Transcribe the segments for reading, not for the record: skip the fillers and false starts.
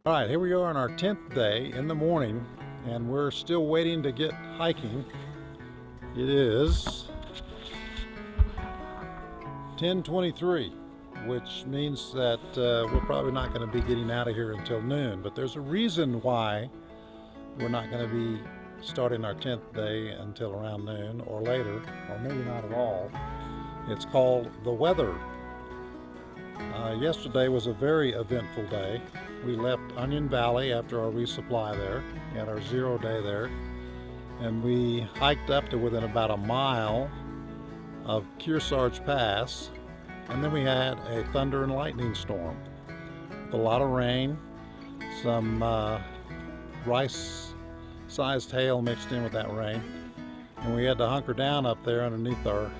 All right, here we are on our 10th day in the morning, and we're still waiting to get hiking. It is 10:23, which means that we're probably not going to be getting out of here until noon. But there's a reason why we're not going to be starting our 10th day until around noon or later, or maybe not at all. It's called the weather. Yesterday was a very eventful day. We left Onion Valley after our resupply there, had our 0 day there, and we hiked up to within about a mile of Pinchot Pass, and then we had a thunder and lightning storm with a lot of rain, some rice-sized hail mixed in with that rain, and we had to hunker down up there underneath our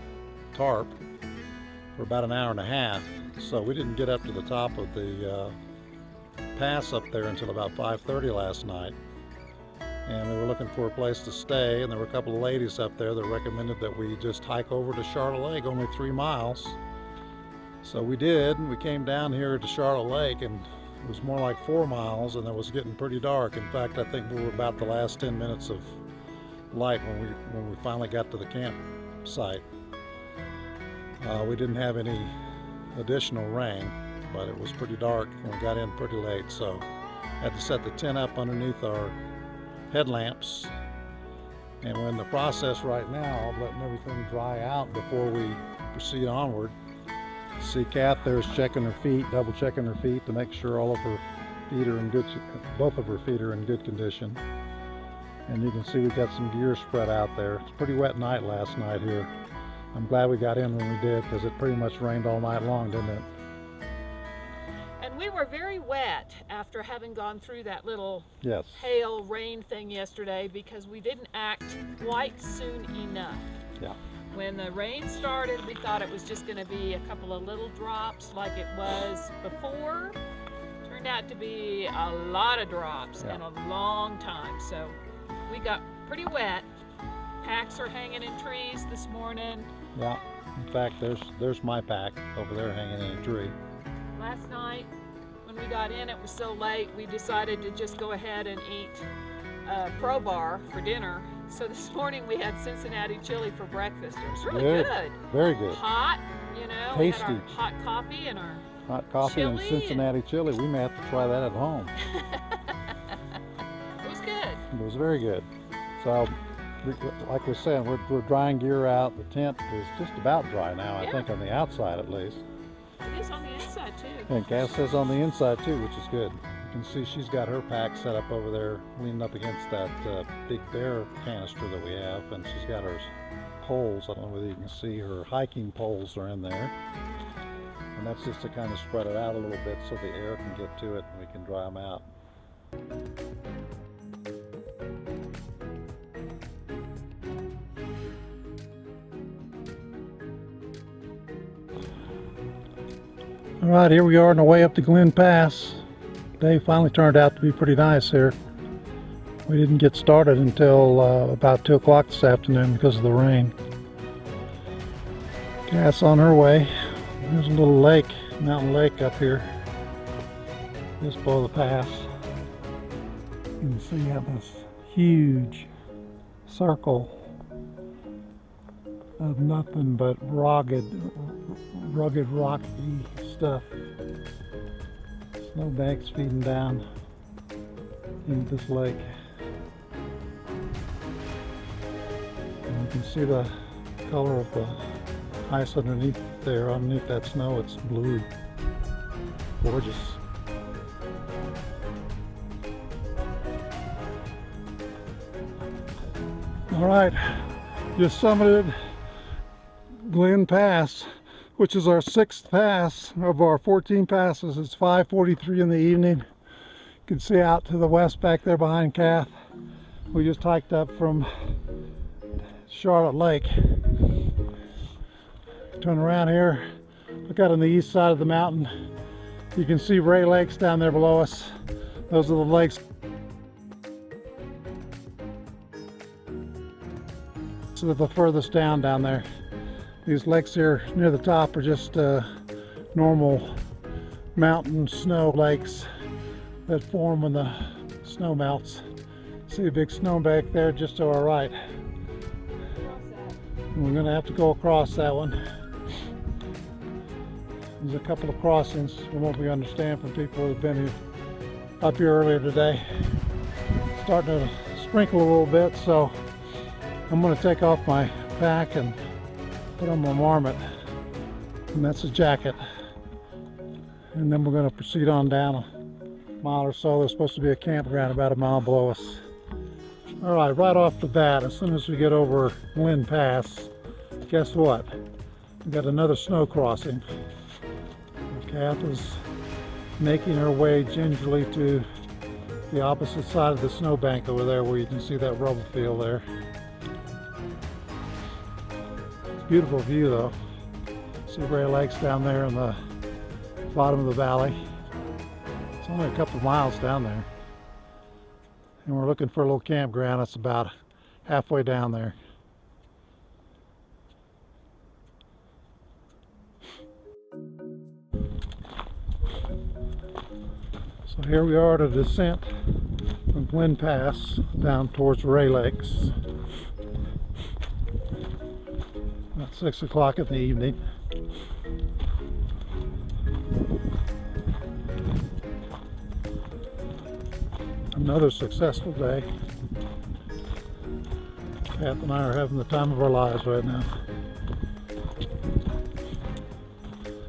tarp for about an hour and a half. So we didn't get up to the top of the pass up there until about 5:30 last night, and we were looking for a place to stay, and there were a couple of ladies up there that recommended that we just hike over to Charolette Lake, only 3 miles. So we did, and we came down here to Charolette Lake, and it was more like 4 miles, and it was getting pretty dark. In fact, I think we were about the last 10 minutes of light when we finally got to the campsite. We didn't have any additional rain, but it was pretty dark and we got in pretty late, so had to set the tent up underneath our headlamps, and we're in the process right now of letting everything dry out before we proceed onward. See, Kath there's checking her feet, double checking her feet to make sure all of her feet are in good, both of her feet are in good condition. And you can see we've got some gear spread out there. It's a pretty wet night last night here. I'm glad we got in when we did, because it pretty much rained all night long, didn't it? And we were very wet after having gone through that little Yes. hail rain thing yesterday, because we didn't act quite soon enough. Yeah. When the rain started, we thought it was just going to be a couple of little drops like it was before. Turned out to be a lot of drops in a long time. So we got pretty wet. Packs are hanging in trees this morning. Yeah. In fact, there's my pack over there hanging in a tree. Last night, when we got in, it was so late, we decided to just go ahead and eat Pro Bar for dinner. So this morning we had Cincinnati chili for breakfast. It was really good. Very good. Hot, you know. Tasty. We had our hot coffee and our hot coffee and Cincinnati chili. We may have to try that at home. It was good. It was very good. So, like we're saying, we're drying gear out. The tent is just about dry now, I think, on the outside at least. It is on the inside too. And Cass says on the inside too, which is good. You can see she's got her pack set up over there, leaning up against that big bear canister that we have, and she's got her poles. I don't know whether you can see her hiking poles are in there. And that's just to kind of spread it out a little bit so the air can get to it and we can dry them out. All right, here we are on the way up to Glen Pass. Day finally turned out to be pretty nice here. We didn't get started until about 2 o'clock this afternoon because of the rain. Cass on her way. There's a little lake, mountain lake up here, just below the pass. You can see you have this huge circle of nothing but rugged rocky stuff. Snowbanks feeding down into this lake. And you can see the color of the ice underneath there. Underneath that snow, it's blue. Gorgeous. All right, just summited Glen Pass, which is our 6th pass of our 14 passes. It's 5:43 in the evening. You can see out to the west back there behind Kath. We just hiked up from Charolette Lake. Turn around here, look out on the east side of the mountain. You can see Ray Lakes down there below us. Those are the lakes. So the furthest down there. These lakes here near the top are just normal mountain snow lakes. that form when the snow melts. See a big snowbank there just to our right. We're going to have to go across that one. There's a couple of crossings from what we understand from people who've been up here earlier today. It's starting to sprinkle a little bit, so I'm going to take off my pack and put on my marmot, and that's a jacket. And then we're going to proceed on down a mile or so. There's supposed to be a campground about a mile below us. All right, right off the bat, as soon as we get over Pinchot Pass, guess what? We got another snow crossing. The calf is making her way gingerly to the opposite side of the snowbank over there, where you can see that rubble field there. It's a beautiful view though. See Rail Lake's down there in the bottom of the valley. It's only a couple of miles down there. And we're looking for a little campground that's about halfway down there. So here we are at a descent from Pinchot Pass down towards Rail Lakes. About 6 o'clock in the evening. Another successful day. Pat and I are having the time of our lives right now.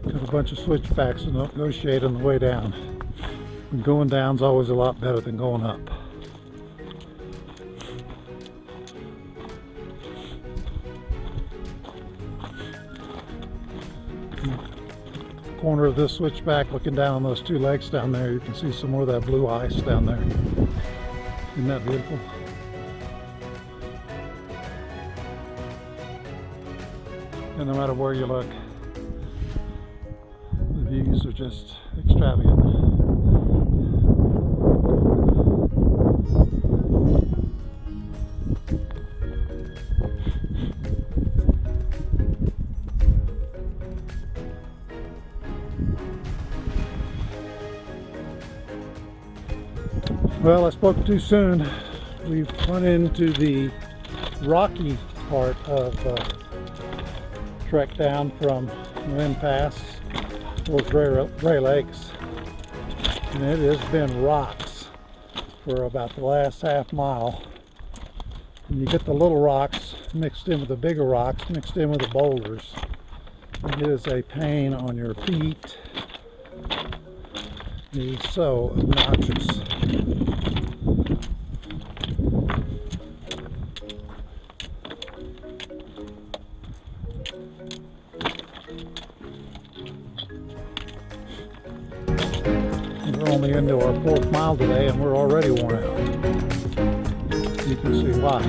Got a bunch of switchbacks to negotiate on the way down. And going down's always a lot better than going up. Corner of this switchback, looking down on those two lakes down there, you can see some more of that blue ice down there. Isn't that beautiful? And no matter where you look, the views are just extravagant. Well, I spoke too soon. We've run into the rocky part of trek down from Pinchot Pass towards Rail Lakes, and it has been rocks for about the last half mile. And you get the little rocks mixed in with the bigger rocks, mixed in with the boulders, and it is a pain on your feet. It is so obnoxious. We're only into our 4th mile today and we're already worn out. You can see why.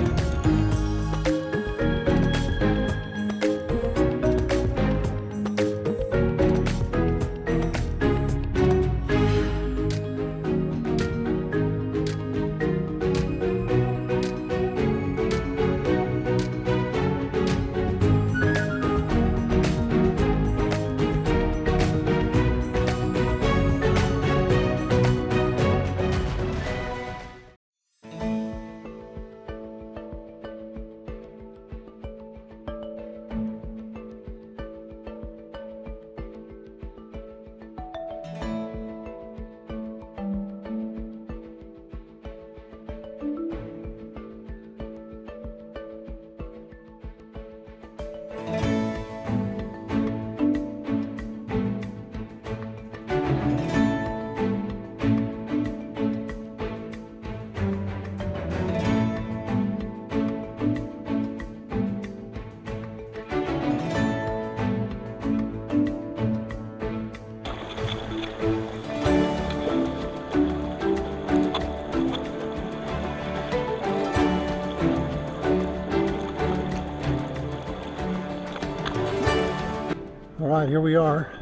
All right, here we are,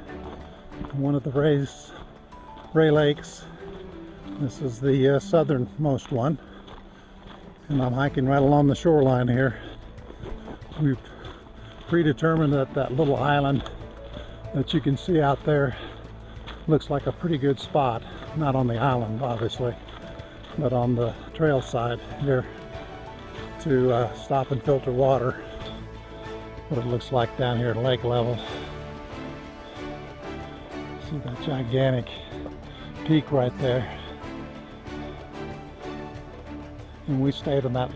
one of the Rail Lakes. This is the southernmost one, and I'm hiking right along the shoreline here. We've predetermined that that little island that you can see out there looks like a pretty good spot. not on the island obviously, but on the trail side here to stop and filter water. What it looks like down here at lake level. See that gigantic peak right there. And we stayed on that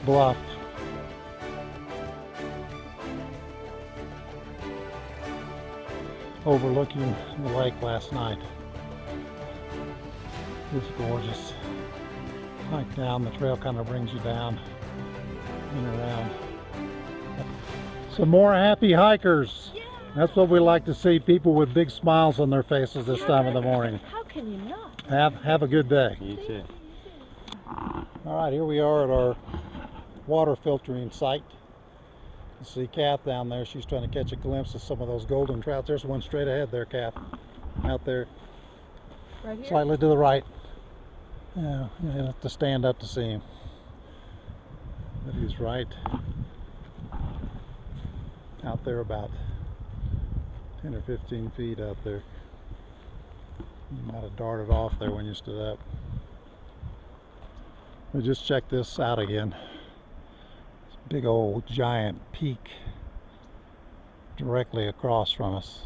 bluff. Overlooking the lake last night. It was gorgeous. Hike down, the trail kind of brings you down and around. Some more happy hikers. Yeah. That's what we like to see, people with big smiles on their faces this time of the morning. How can you not? Have a good day. You too. All right, here we are at our water filtering site. You see Kath down there. She's trying to catch a glimpse of some of those golden trouts. There's one straight ahead there, Kath. Out there. Right here? Slightly to the right. Yeah, you have to stand up to see him. But he's right out there about 10 or 15 feet out there. You might have darted off there when you stood up. But just check this out again. This big old giant peak directly across from us.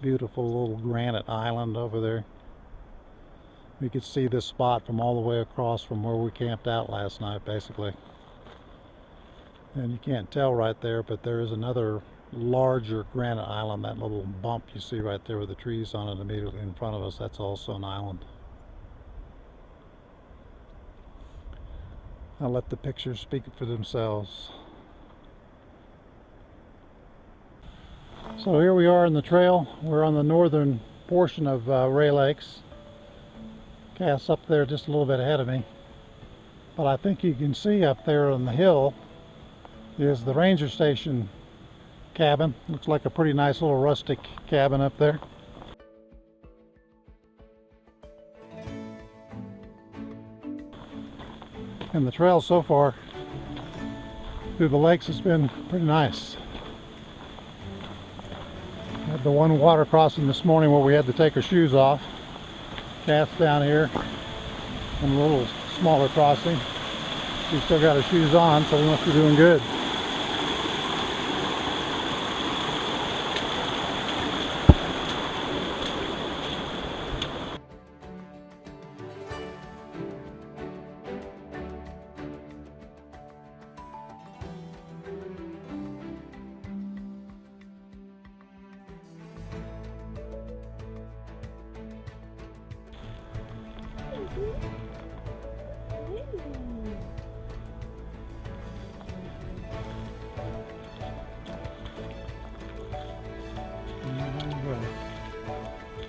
Beautiful little granite island over there. We could see this spot from all the way across from where we camped out last night, basically. And you can't tell right there, but there is another larger granite island. That little bump you see right there with the trees on it immediately in front of us, that's also an island. I'll let the pictures speak for themselves. So here we are in the trail. We're on the northern portion of Ray Lakes. Cass up there just a little bit ahead of me. But I think you can see up there on the hill is the ranger station cabin. Looks like a pretty nice little rustic cabin up there. And the trail so far through the lakes has been pretty nice. Had the one water crossing this morning where we had to take our shoes off. Cass down here and a little smaller crossing. She's still got her shoes on, so we must be doing good.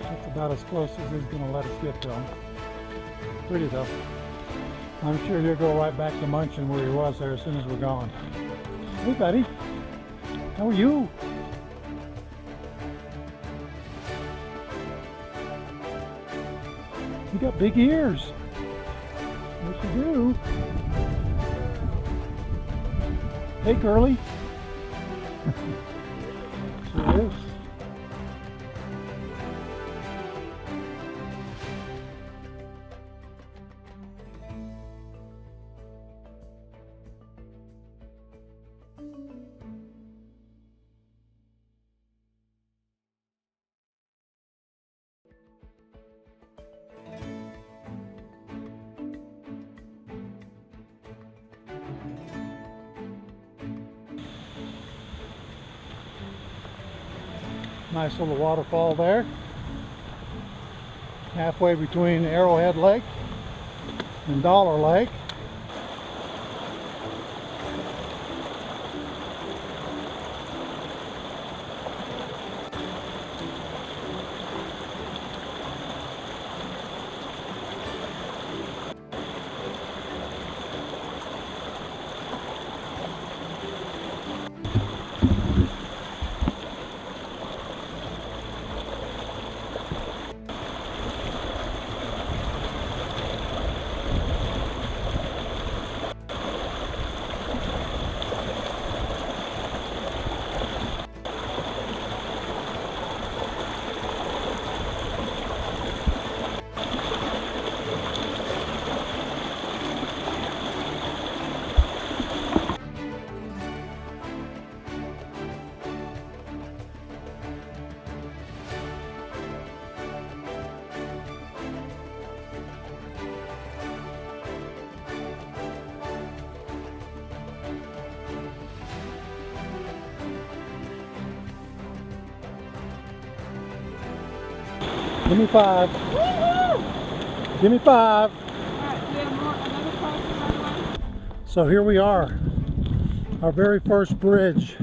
That's about as close as he's going to let us get to him. Pretty though. I'm sure he'll go right back to munching where he was there as soon as we're gone. Hey buddy, how are you? You got big ears. Yes you do. Hey girly. Sure is. Nice little waterfall there. Halfway between Arrowhead Lake and Dollar Lake. Give me 5. Woo-hoo! Give me 5. Alright, we have another crossing right away. So here we are. Our very first bridge.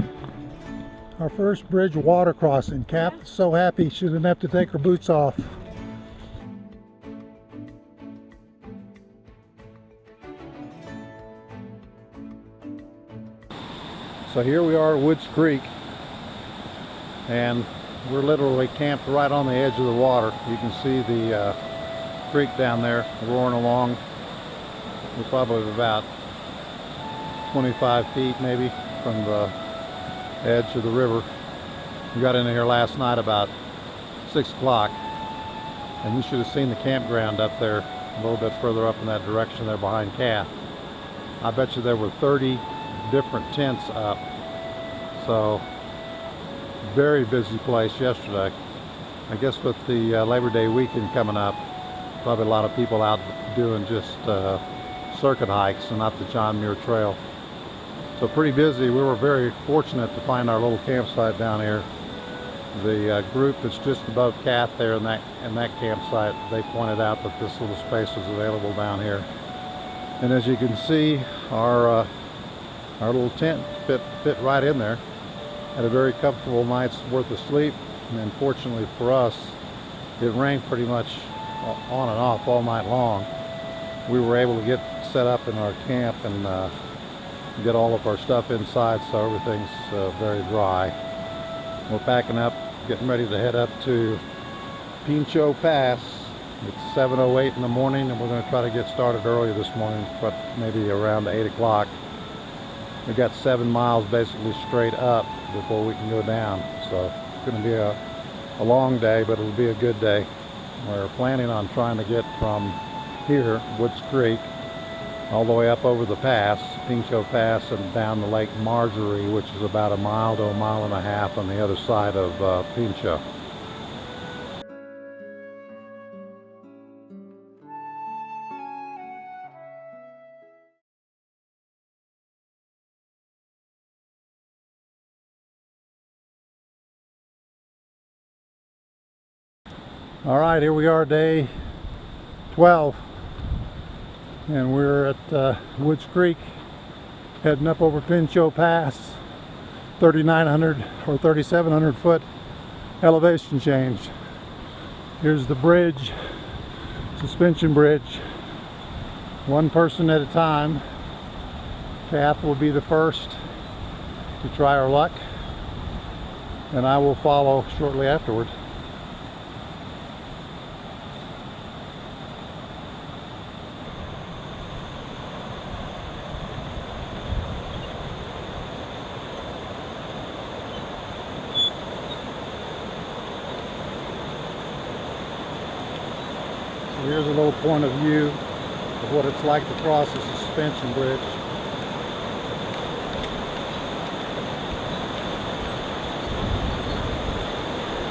Our first bridge water crossing. Kath's so happy she didn't have to take her boots off. So here we are at Woods Creek, and we're literally camped right on the edge of the water. You can see the creek down there roaring along. We're probably about 25 feet maybe from the edge of the river. We got in here last night about 6 o'clock, and you should have seen the campground up there a little bit further up in that direction there behind Kath. I bet you there were 30 different tents up. So very busy place yesterday. I guess with the Labor Day weekend coming up, probably a lot of people out doing just circuit hikes and not the John Muir Trail. So pretty busy. We were very fortunate to find our little campsite down here. The group that's just above Kath there in that campsite, they pointed out that this little space was available down here. And as you can see, our little tent fit right in there. Had a very comfortable night's worth of sleep, and unfortunately for us, it rained pretty much on and off all night long. We were able to get set up in our camp and get all of our stuff inside, so everything's very dry. We're packing up, getting ready to head up to Pinchot Pass. It's 7:08 in the morning, and we're going to try to get started early this morning, but maybe around 8 o'clock. We've got 7 miles basically straight up before we can go down, so it's going to be a long day, but it'll be a good day. We're planning on trying to get from here, Woods Creek, all the way up over the pass, Pinchot Pass, and down the Lake Marjorie, which is about a mile to a mile and a half on the other side of Pinchot. All right, here we are, day 12, and we're at Woods Creek, heading up over Pinchot Pass, 3,900 or 3,700 foot elevation change. Here's the bridge, suspension bridge, one person at a time. Kath will be the first to try her luck, and I will follow shortly afterward. Here's a little point of view of what it's like to cross a suspension bridge.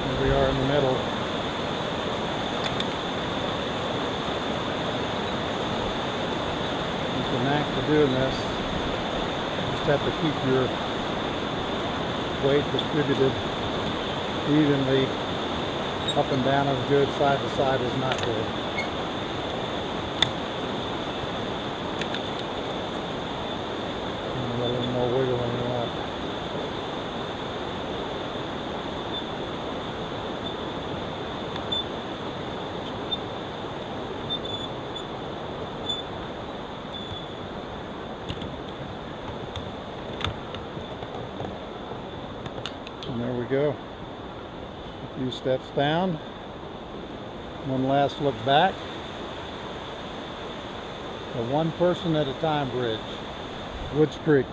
Here we are in the middle. It's a knack for doing this. You just have to keep your weight distributed evenly. Up and down is good, side to side is not good. A little more wiggle when you want. And there we go. A few steps down. One last look back. A one person at a time bridge. Woods Creek.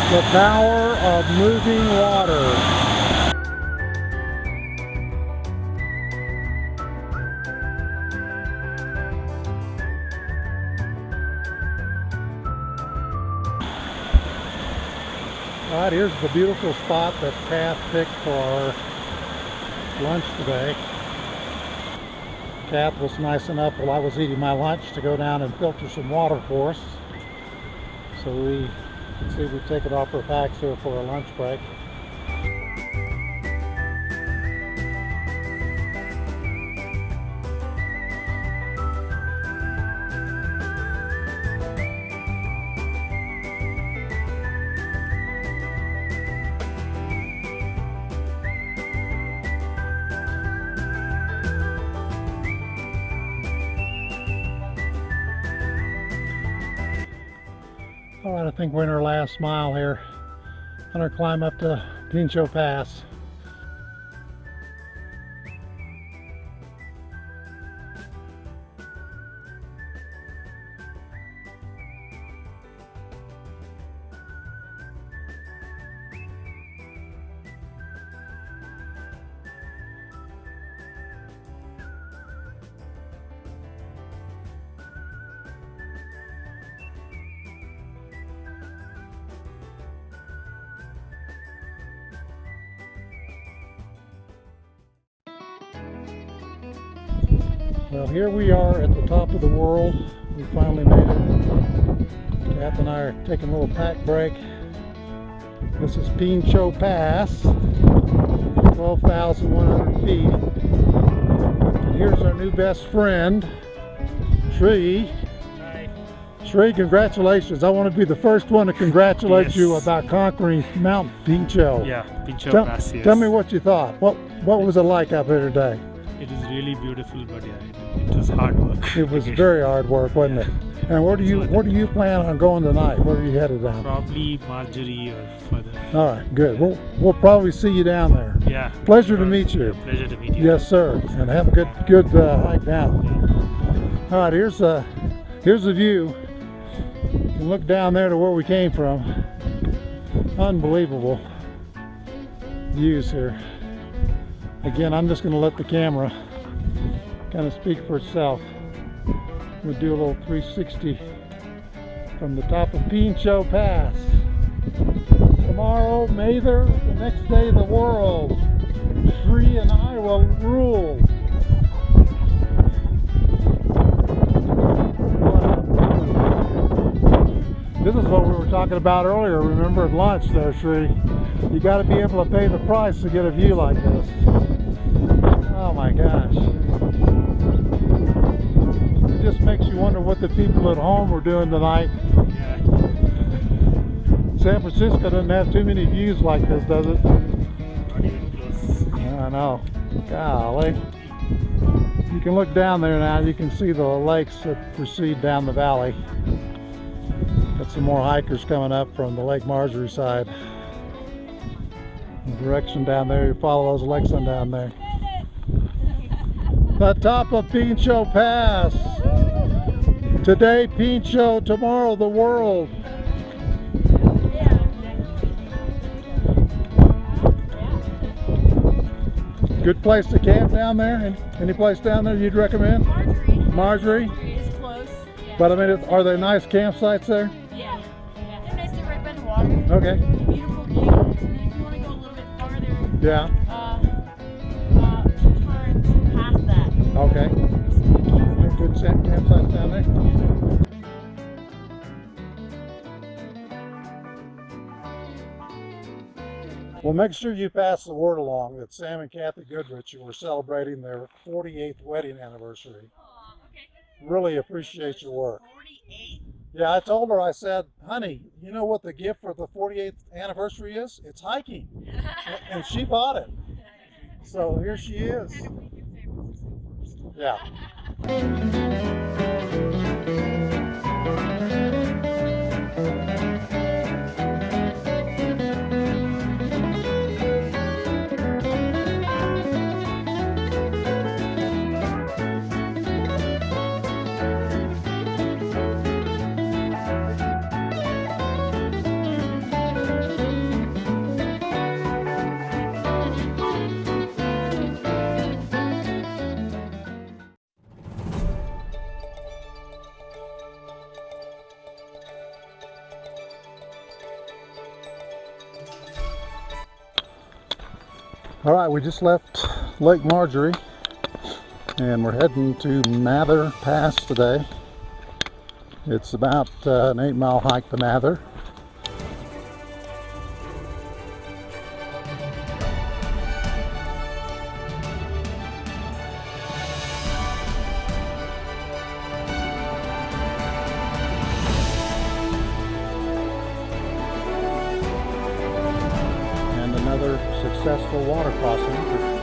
The power of moving water. All right, here's the beautiful spot that Kath picked for our lunch today. Kath was nice enough while I was eating my lunch to go down and filter some water for us. So we can see we've taken off our packs here for our lunch break. All right, I think we're in our last mile here on our climb up to Pinchot Pass. Well, here we are at the top of the world. We finally made it. Kath and I are taking a little pack break. This is Pinchot Pass, 12,100 feet. And here's our new best friend, Tree. Hi. Tree, congratulations. I want to be the first one to congratulate you about conquering Mount Pinchot. Yeah, Pinchot Pass, yes. Tell me what you thought. What was it like up here today? It is really beautiful, but yeah, it was hard work. It was very hard work, wasn't it? And where do you plan on going tonight? Where are you headed down? Probably Marjorie or further. All right, good. We'll probably see you down there. Yeah. Pleasure to meet you. Pleasure to meet you. Yes, sir. And have a good hike down. All right, here's the view. You can look down there to where we came from. Unbelievable views here. Again, I'm just going to let the camera kind of speak for itself. We'll do a little 360 from the top of Pinchot Pass. Tomorrow, Mather, the next day of the world. Tree and I will rule. This is what we were talking about earlier, remember, at lunch there, Tree. You got to be able to pay the price to get a view like this. Oh my gosh. It just makes you wonder what the people at home were doing tonight. Yeah. San Francisco doesn't have too many views like this, does it? Not even close. I know. Golly. You can look down there now, you can see the lakes that proceed down the valley. Got some more hikers coming up from the Lake Marjorie side. The direction down there, you follow those lakes on down there. The top of Pinchot Pass. Today Pinchot, tomorrow the world. Good place to camp down there? Any place down there you'd recommend? Marjorie? Marjorie is close. Yeah. But I mean, are there nice campsites there? Yeah. They're nice to right by the water. Okay. Beautiful view. And then if you want to go a little bit farther, Yeah. turn past that. Okay. Good campsites down there. Well, make sure you pass the word along that Sam and Kathy Goodrich were celebrating their 48th wedding anniversary. Okay. Really appreciate your work. 48? Yeah, I told her, I said, honey, you know what the gift for the 48th anniversary is? It's hiking. And she bought it. So here she is. Yeah. All right, we just left Lake Marjorie and we're heading to Mather Pass today. It's about an 8-mile hike to Mather. And another successful water crossing.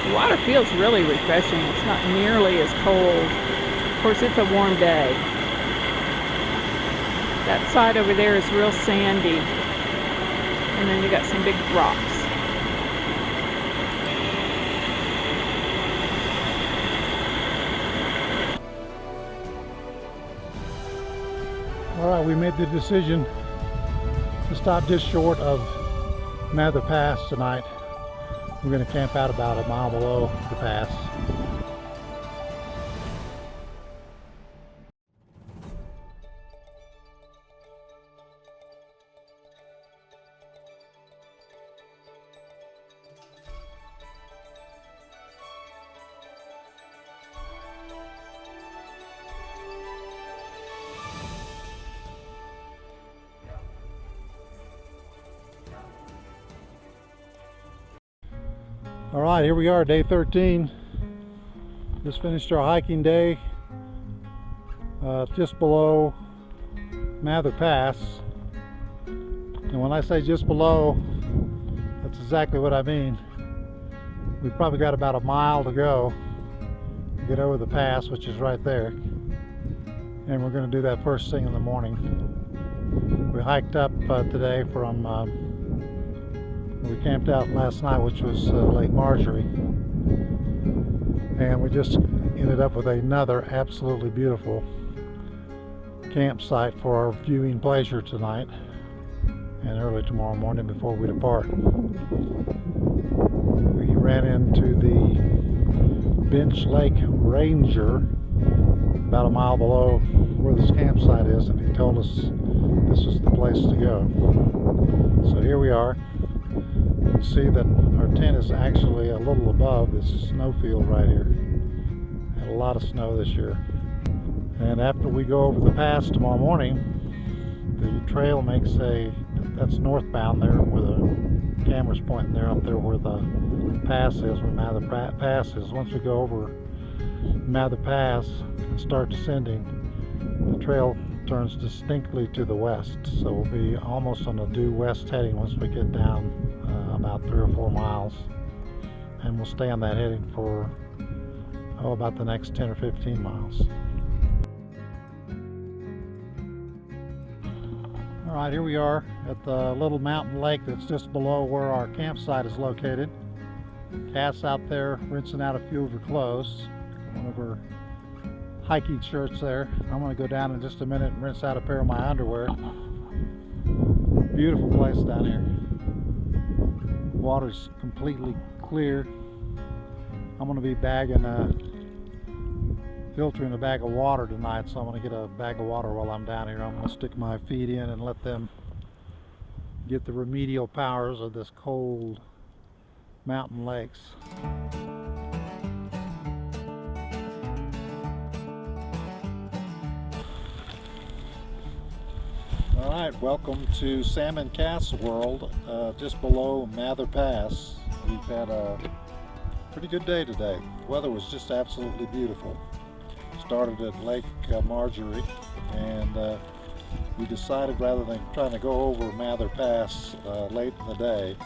The water feels really refreshing. It's not nearly as cold. Of course, it's a warm day. That side over there is real sandy. And then you got some big rocks. All right, we made the decision to stop just short of Mather Pass tonight. We're going to camp out about a mile below the pass. All right, here we are, day 13. Just finished our hiking day just below Mather Pass. And when I say just below, that's exactly what I mean. We've probably got about a mile to go to get over the pass, which is right there. And we're going to do that first thing in the morning. We hiked up today from we camped out last night, which was Lake Marjorie, and we just ended up with another absolutely beautiful campsite for our viewing pleasure tonight and early tomorrow morning before we depart. We ran into the Bench Lake Ranger about a mile below where this campsite is, and he told us this was the place to go. So here we are. You can see that our tent is actually a little above this snowfield right here. Had a lot of snow this year. And after we go over the pass tomorrow morning, the trail makes that's northbound there where the camera's pointing there, up there where the pass is, where Mather Pass is. Once we go over Mather Pass and start descending, the trail turns distinctly to the west. So we'll be almost on a due west heading once we get down about 3 or 4 miles, and we'll stay on that heading for about the next 10 or 15 miles. All right, here we are at the little mountain lake that's just below where our campsite is located. Cass out there rinsing out a few of her clothes, one of her hiking shirts there. I'm going to go down in just a minute and rinse out a pair of my underwear. Beautiful place down here. Water's completely clear. I'm going to be filtering a bag of water tonight, so I'm going to get a bag of water while I'm down here. I'm going to stick my feet in and let them get the remedial powers of this cold mountain lakes. Alright, welcome to Salmon Cast World, just below Mather Pass. We've had a pretty good day today. The weather was just absolutely beautiful. started at Lake Marjorie, and we decided rather than trying to go over Mather Pass late in the day,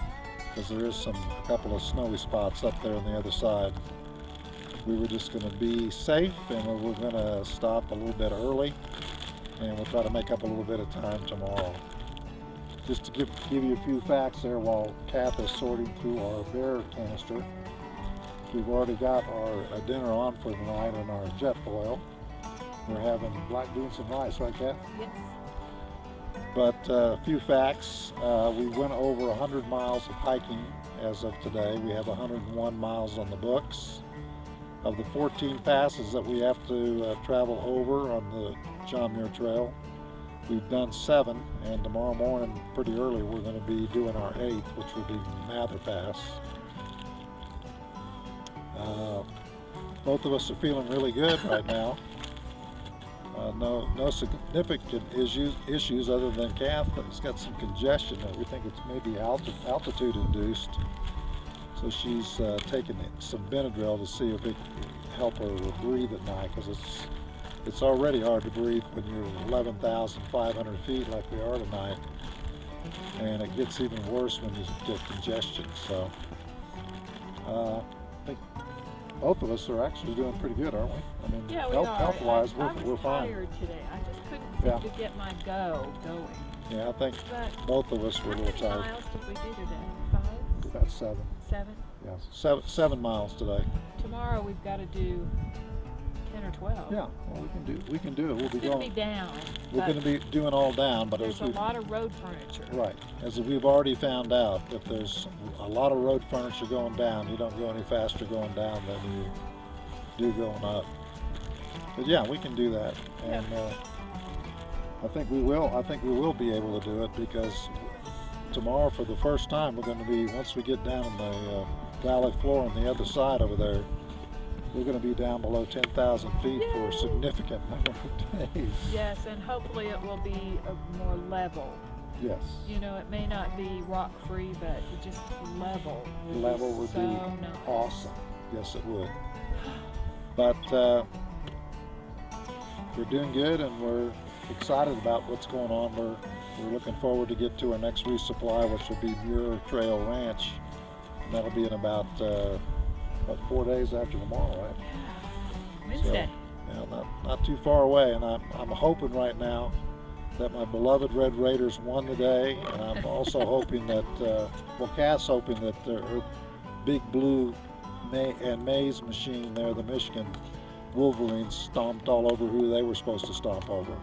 because there is a couple of snowy spots up there on the other side, we were just going to be safe, and we were going to stop a little bit early, and we'll try to make up a little bit of time tomorrow. Just to give you a few facts there while Kath is sorting through our bear canister. We've already got our dinner on for the night and our jet boil. We're having black beans and rice, right, Kath? Yes. But a few facts. We went over 100 miles of hiking as of today. We have 101 miles on the books. Of the 14 passes that we have to travel over on the John Muir Trail, we've done 7, and tomorrow morning, pretty early, we're going to be doing our 8th, which will be Mather Pass. Both of us are feeling really good right now. No significant issues other than Kath has got some congestion that we think it's maybe altitude induced. So she's taking some Benadryl to see if it can help her breathe at night, because it's already hard to breathe when you're 11,500 feet like we are tonight, and it gets even worse when you get congestion. So I think both of us are actually doing pretty good, aren't we? I mean, Yeah, we health-wise, are. we're fine. Tired today. I just couldn't seem to get my going. Yeah, I think But both of us were a how little many tired. miles did we do today? 5? About 7. 7? Yes, 7 miles today. Tomorrow we've got to do 10 or 12. Yeah, well, we can do it. We'll It's be going to going. be down. We're but going to be doing all down, but there's a lot of road furniture. right, as we've already found out, if there's a lot of road furniture going down, you don't go any faster going down than you do going up. But yeah, we can do that, and I think we will. I think we will be able to do it, because tomorrow, for the first time, we're going to be, once we get down on the valley floor on the other side over there, we're going to be down below 10,000 feet for a significant number of days. Yes, and hopefully it will be more level. Yes. You know, it may not be rock free, but just level. Level would so be nice. awesome. Yes, it would. But we're doing good, and we're excited about what's going on. We're looking forward to get to our next resupply, which will be Muir Trail Ranch, and that'll be in about 4 days after tomorrow, right? Wednesday. So, yeah, not too far away, and I'm hoping right now that my beloved Red Raiders won today, and I'm also hoping that Kath's hoping that her big blue and maize machine there, the Michigan Wolverines, stomped all over who they were supposed to stomp over.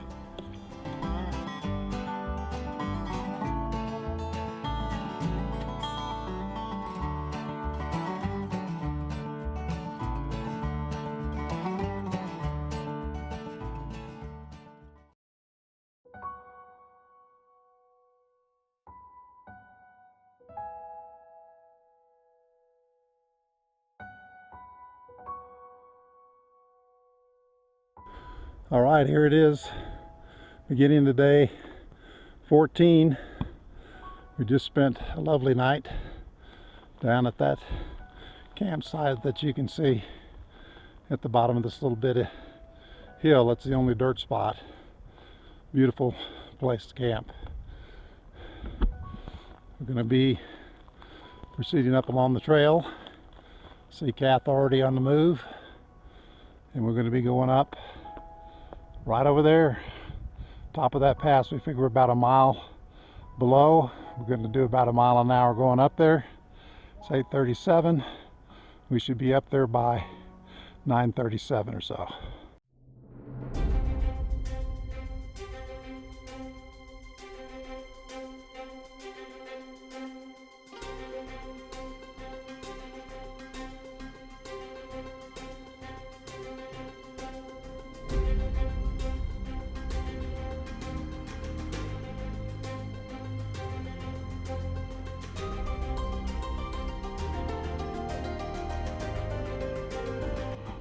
All right, here it is, beginning of day 14. We just spent a lovely night down at that campsite that you can see at the bottom of this little bit of hill. That's the only dirt spot. Beautiful place to camp. We're going to be proceeding up along the trail. See Kath already on the move, and we're going to be going up right over there, top of that pass. We figure about a mile below. We're going to do about a mile an hour going up there. It's 8:37. We should be up there by 9:37 or so.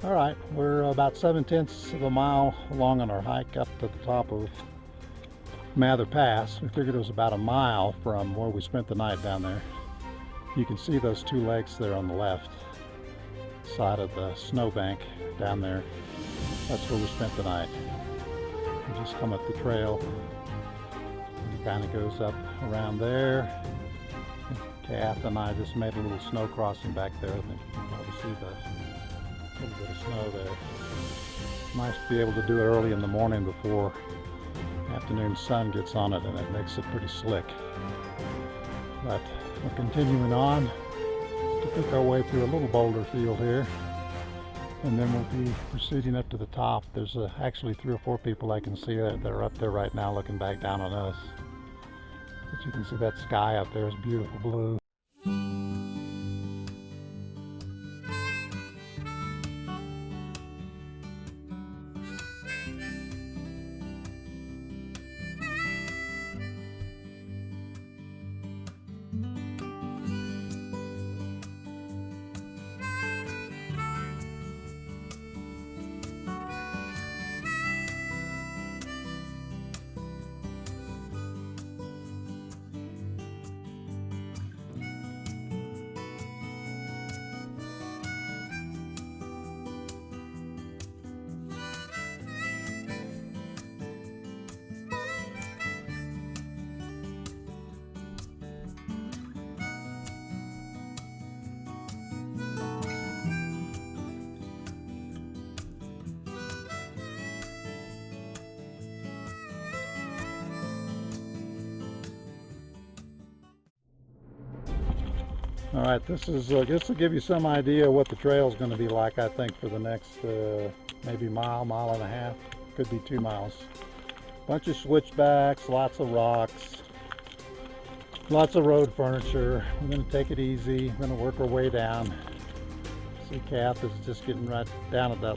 All right, we're about 7/10 of a mile along on our hike up to the top of Mather Pass. We figured it was about a mile from where we spent the night down there. You can see those 2 lakes there on the left side of the snowbank down there. that's where we spent the night. We just come up the trail. It kind of goes up around there. Kath and I just made a little snow crossing back there. I think you can probably see the little bit of snow there. Nice to be able to do it early in the morning before afternoon sun gets on it, and it makes it pretty slick. But we're continuing on to pick our way through a little boulder field here, and then we'll be proceeding up to the top. There's actually 3 or 4 people I can see that are up there right now looking back down on us. But you can see that sky up there is beautiful blue. All right, this is just to give you some idea what the trail is going to be like, I think, for the next maybe mile and a half. Could be 2 miles. Bunch of switchbacks, lots of rocks, lots of road furniture. We're going to take it easy. We're going to work our way down. See, Kath is just getting right down at that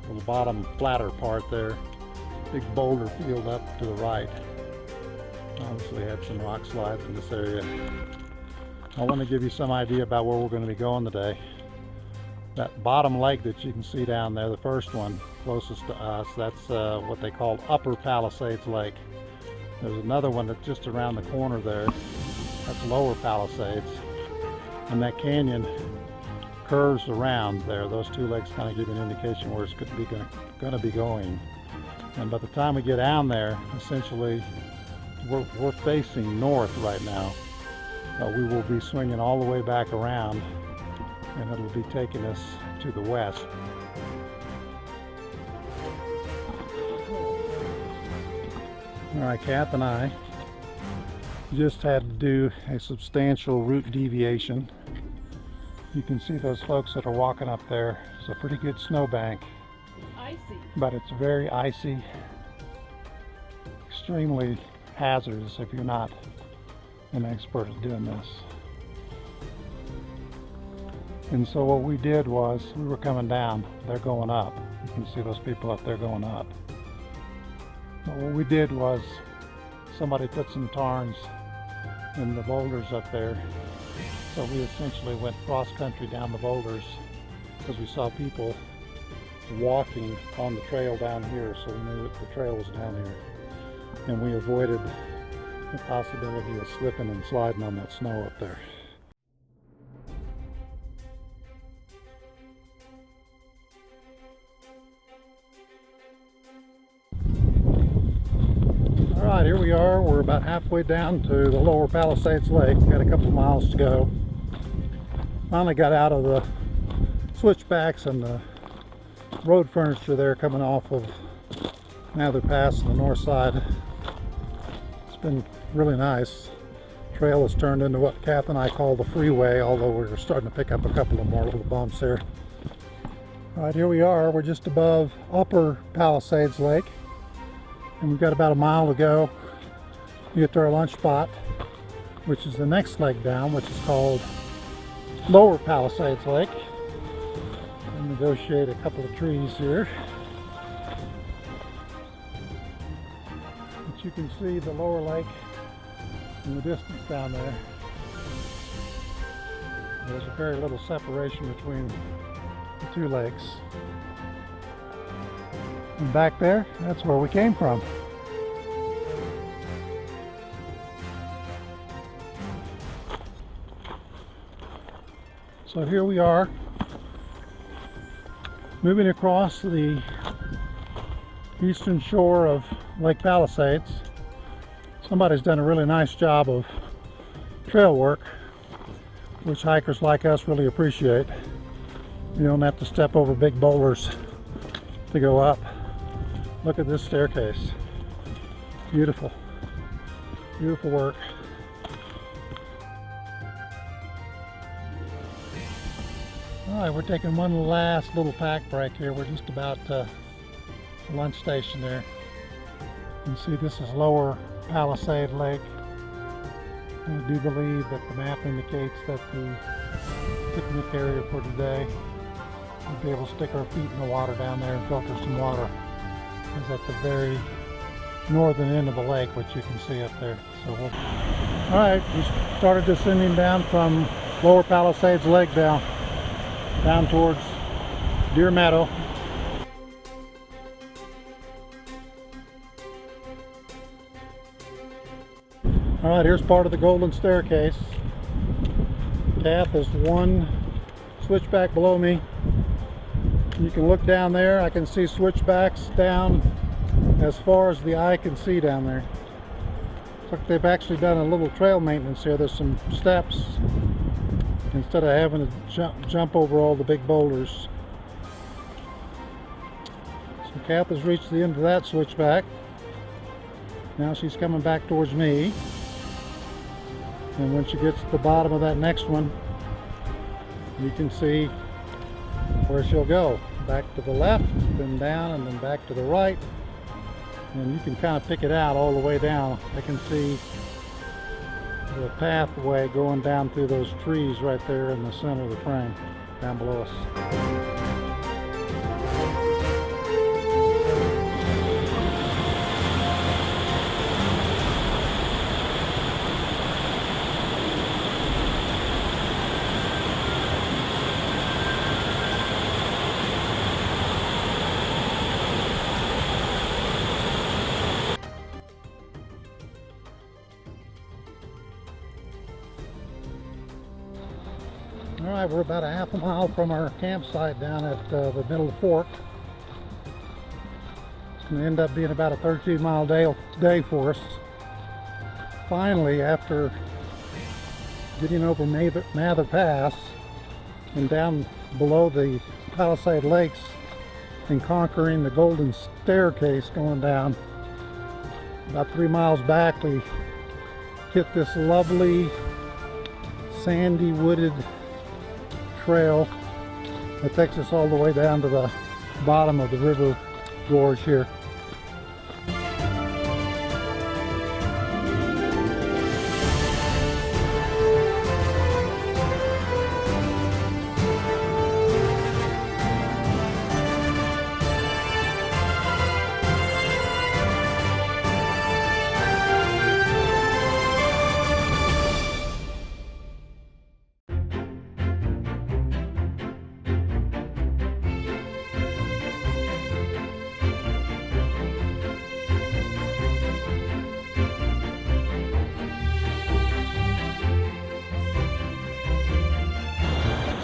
little bottom flatter part there. Big boulder field up to the right. Obviously had some rock slides in this area. I want to give you some idea about where we're going to be going today. That bottom lake that you can see down there, the first one closest to us, that's what they call Upper Palisades Lake. There's another one that's just around the corner there. That's Lower Palisades. And that canyon curves around there. Those 2 lakes kind of give you an indication where it's going to be going. And by the time we get down there, essentially, we're facing north right now. We will be swinging all the way back around, and it'll be taking us to the west. All right, Kath and I just had to do a substantial route deviation. You can see those folks that are walking up there. It's a pretty good snowbank. Icy. But it's very icy, extremely hazardous if you're not an expert at doing this. And so what we did was, we were coming down, they're going up. You can see those people up there going up. But what we did was, somebody put some tarns in the boulders up there. So we essentially went cross country down the boulders because we saw people walking on the trail down here, so we knew that the trail was down here. And we avoided the possibility of slipping and sliding on that snow up there. All right, here we are. We're about halfway down to the Lower Palisades Lake. We've got a couple of miles to go. Finally got out of the switchbacks and the road furniture there coming off of Mather Pass on the north side. It's been really nice. Trail has turned into what Kath and I call the freeway, although we're starting to pick up a couple of more little bumps here. All right, here we are. We're just above Upper Palisades Lake, and we've got about a mile to go to get to our lunch spot, which is the next lake down, which is called Lower Palisades Lake. I'll negotiate a couple of trees here. But you can see the lower lake in the distance down there. There's a very little separation between the 2 lakes. And back there, that's where we came from. So here we are, moving across the eastern shore of Lake Palisades. Somebody's done a really nice job of trail work, which hikers like us really appreciate. You don't have to step over big boulders to go up. Look at this staircase. Beautiful. Beautiful work. Alright, we're taking one last little pack break here. We're just about the lunch station there. You can see this is Lower Palisade Lake. I do believe that the map indicates that the picnic area for today, we'll be able to stick our feet in the water down there and filter some water. Is at the very northern end of the lake, which you can see up there. So alright, we started descending down from Lower Palisades Lake down towards Deer Meadow. Alright, here's part of the Golden Staircase. Path is one switchback below me. You can look down there. I can see switchbacks down as far as the eye can see down there. Looks like they've actually done a little trail maintenance here. There's some steps instead of having to jump over all the big boulders. So Kath has reached the end of that switchback. Now she's coming back towards me. And when she gets to the bottom of that next one, you can see where she'll go. Back to the left, then down, and then back to the right. And you can kind of pick it out all the way down. I can see the pathway going down through those trees right there in the center of the frame, down below us. Alright, we're about a half a mile from our campsite down at the Middle Fork. It's going to end up being about a 13-mile day for us. Finally, after getting over Mather Pass and down below the Palisade Lakes and conquering the Golden Staircase going down, about 3 miles back we hit this lovely sandy wooded trail that takes us all the way down to the bottom of the river gorge here.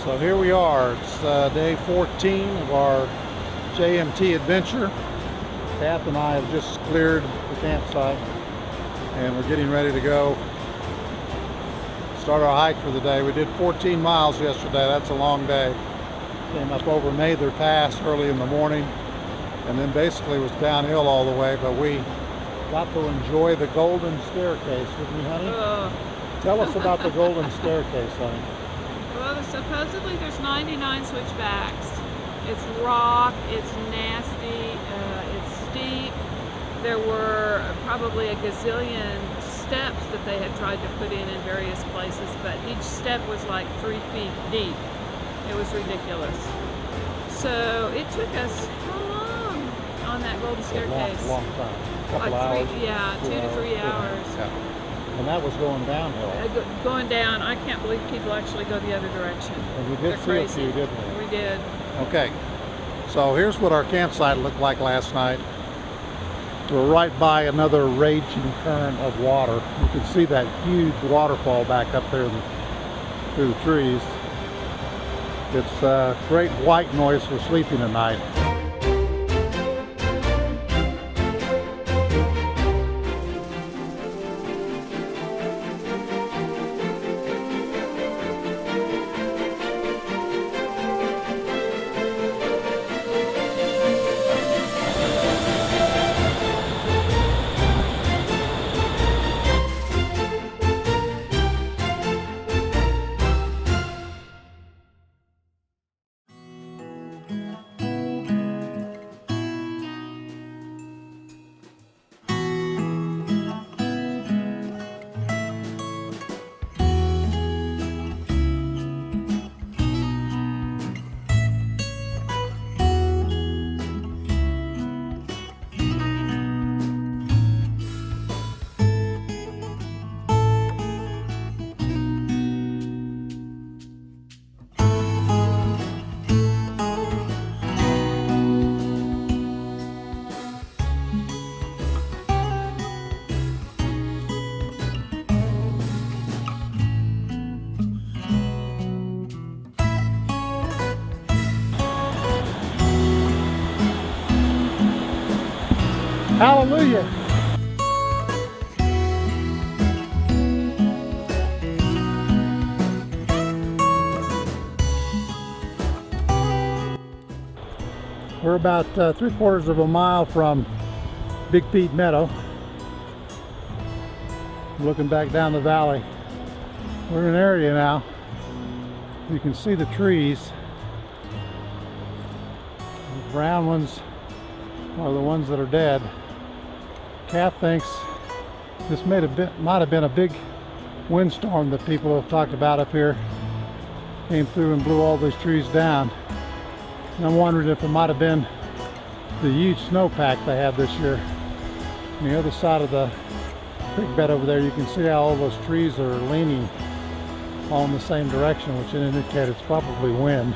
So here we are, it's day 14 of our JMT adventure. Kath and I have just cleared the campsite and we're getting ready to go start our hike for the day. We did 14 miles yesterday, that's a long day. Came up over Mather Pass early in the morning and then basically was downhill all the way, but we got to enjoy the Golden Staircase, didn't we, honey? Tell us about the Golden Staircase, honey. Well, supposedly there's 99 switchbacks. It's rock, it's nasty, it's steep. There were probably a gazillion steps that they had tried to put in various places, but each step was like 3 feet deep. It was ridiculous. So it took us, how long on that Golden Staircase? Long time. Couple like hours. 2 to 3 hours. Yeah. And that was going downhill. Going down, I can't believe people actually go the other direction. And we did see a few, didn't we? We did. Okay, so here's what our campsite looked like last night. We're right by another raging current of water. You can see that huge waterfall back up there through the trees. It's great white noise for sleeping at night. Hallelujah. We're about 3/4 of a mile from Big Pete Meadow. Looking back down the valley. We're in an area now. You can see the trees. The brown ones are the ones that are dead. Kath thinks this might have been a big windstorm that people have talked about up here. Came through and blew all these trees down. And I'm wondering if it might have been the huge snowpack they had this year. On the other side of the creek bed over there, you can see how all those trees are leaning all in the same direction, which indicates it's probably wind.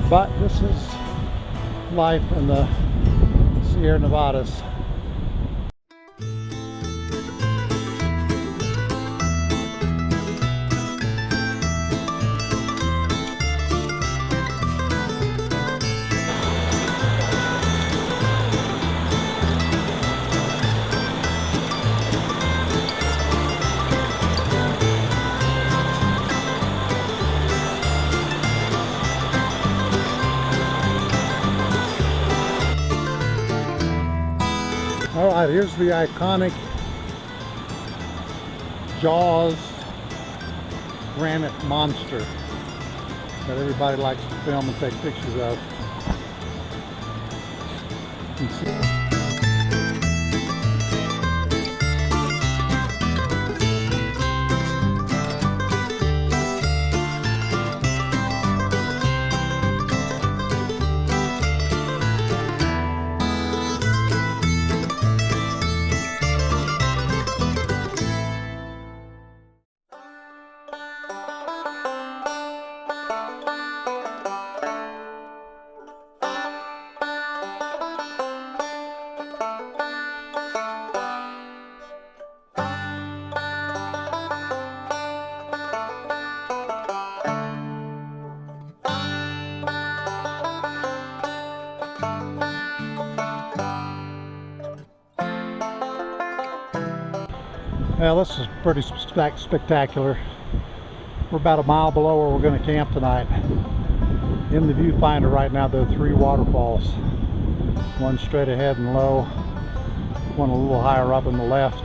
But this is life in the Sierra Nevadas. Alright, here's the iconic Jaws granite monster that everybody likes to film and take pictures of. You can see well, this is pretty spectacular. We're about a mile below where we're going to camp tonight. In the viewfinder right now, there are 3 waterfalls. One straight ahead and low, one a little higher up on the left,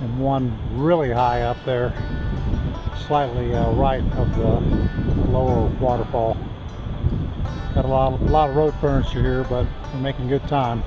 and one really high up there, slightly right of the lower waterfall. Got a lot of road furniture here, but we're making good time.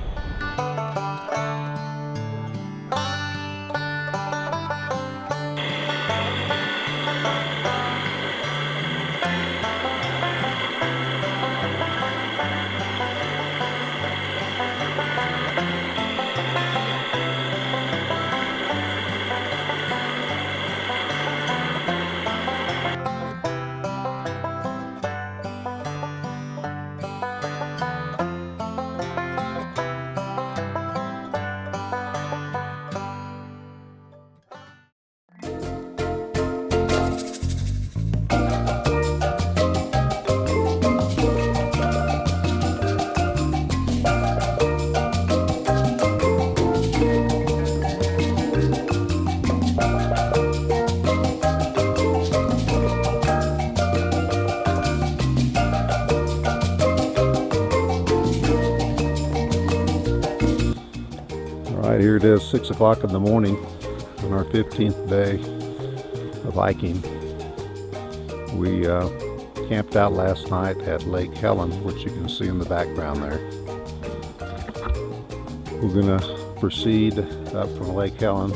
Here it is, 6 o'clock in the morning on our 15th day of hiking. We camped out last night at Lake Helen, which you can see in the background there. We're gonna proceed up from Lake Helen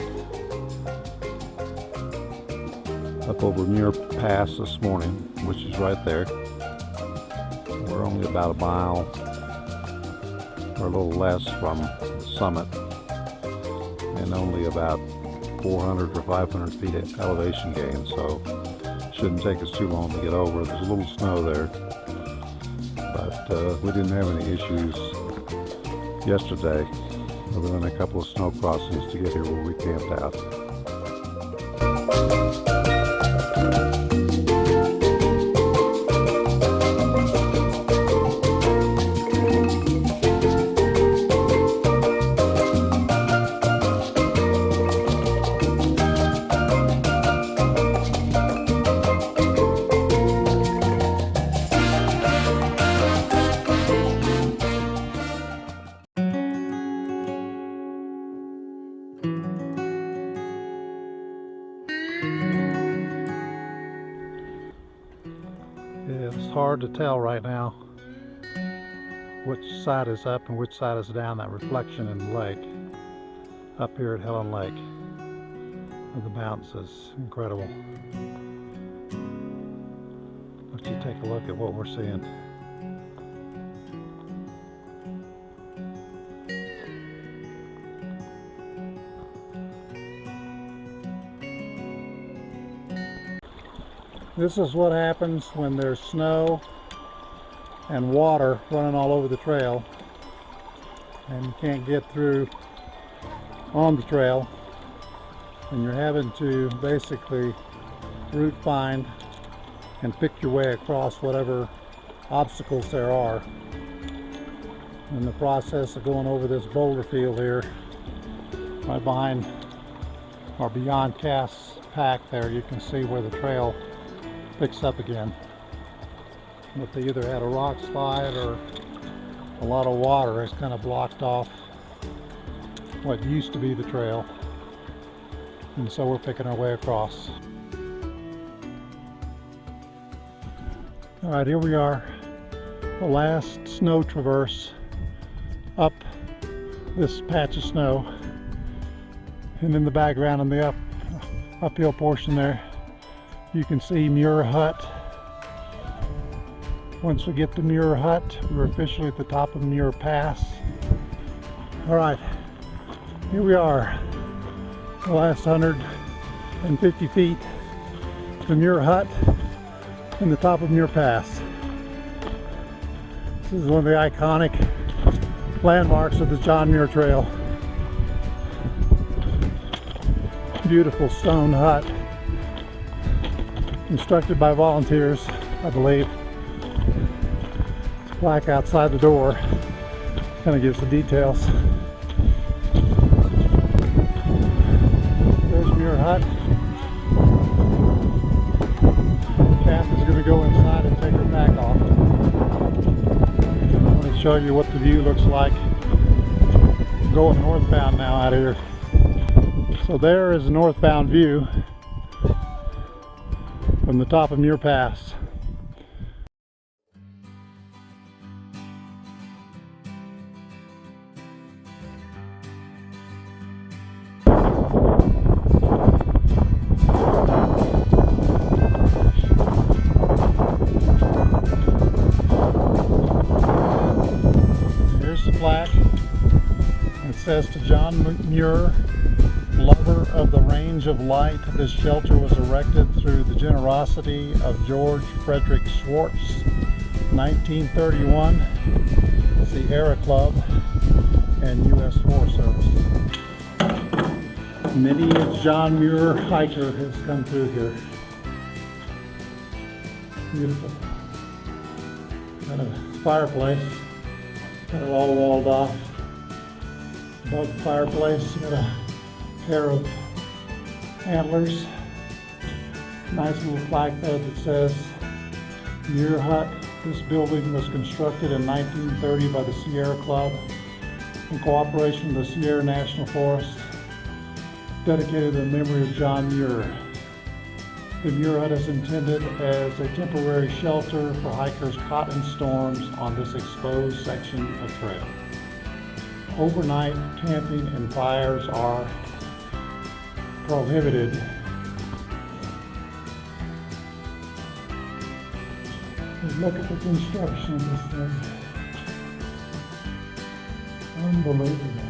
up over Muir Pass this morning, which is right there. We're only about a mile or a little less from the summit, and only about 400 or 500 feet of elevation gain, so it shouldn't take us too long to get over. There's a little snow there, but we didn't have any issues yesterday other than a couple of snow crossings to get here where we camped out. It's hard to tell right now which side is up and which side is down. That reflection in the lake up here at Helen Lake of the mountains is incredible. Let you take a look at what we're seeing. This is what happens when there's snow and water running all over the trail and you can't get through on the trail, and you're having to basically route find and pick your way across whatever obstacles there are. In the process of going over this boulder field here right behind or beyond Cass Pack there, you can see where the trail picks up again. But they either had a rock slide or a lot of water has kind of blocked off what used to be the trail, and so we're picking our way across. All right, here we are, the last snow traverse up this patch of snow, and in the background on the uphill portion there you can see Muir Hut. Once we get to Muir Hut, we're officially at the top of Muir Pass. All right, here we are, the last 150 feet to Muir Hut and the top of Muir Pass. This is one of the iconic landmarks of the John Muir Trail. Beautiful stone hut, constructed by volunteers, I believe. It's a plaque outside the door, kind of gives the details. There's Muir Hut. Kath is going to go inside and take her pack off. I'm going to show you what the view looks like going northbound now out here. So there is a northbound view from the top of Muir Pass. Here's the plaque. It says, to John Muir, lover of the range of light, this shelter was erected through the generosity of George Frederick Schwartz, 1931, Sierra Club, and U.S. Forest Service. Many a John Muir hiker has come through here. Beautiful. Got a fireplace, got it all walled off. Above the fireplace, got a pair of antlers. Nice little plaque there that says Muir Hut. This building was constructed in 1930 by the Sierra Club in cooperation with the Sierra National Forest, dedicated to the memory of John Muir. The Muir Hut is intended as a temporary shelter for hikers caught in storms on this exposed section of trail. Overnight camping and fires are prohibited. Look at the construction of this thing. Unbelievable.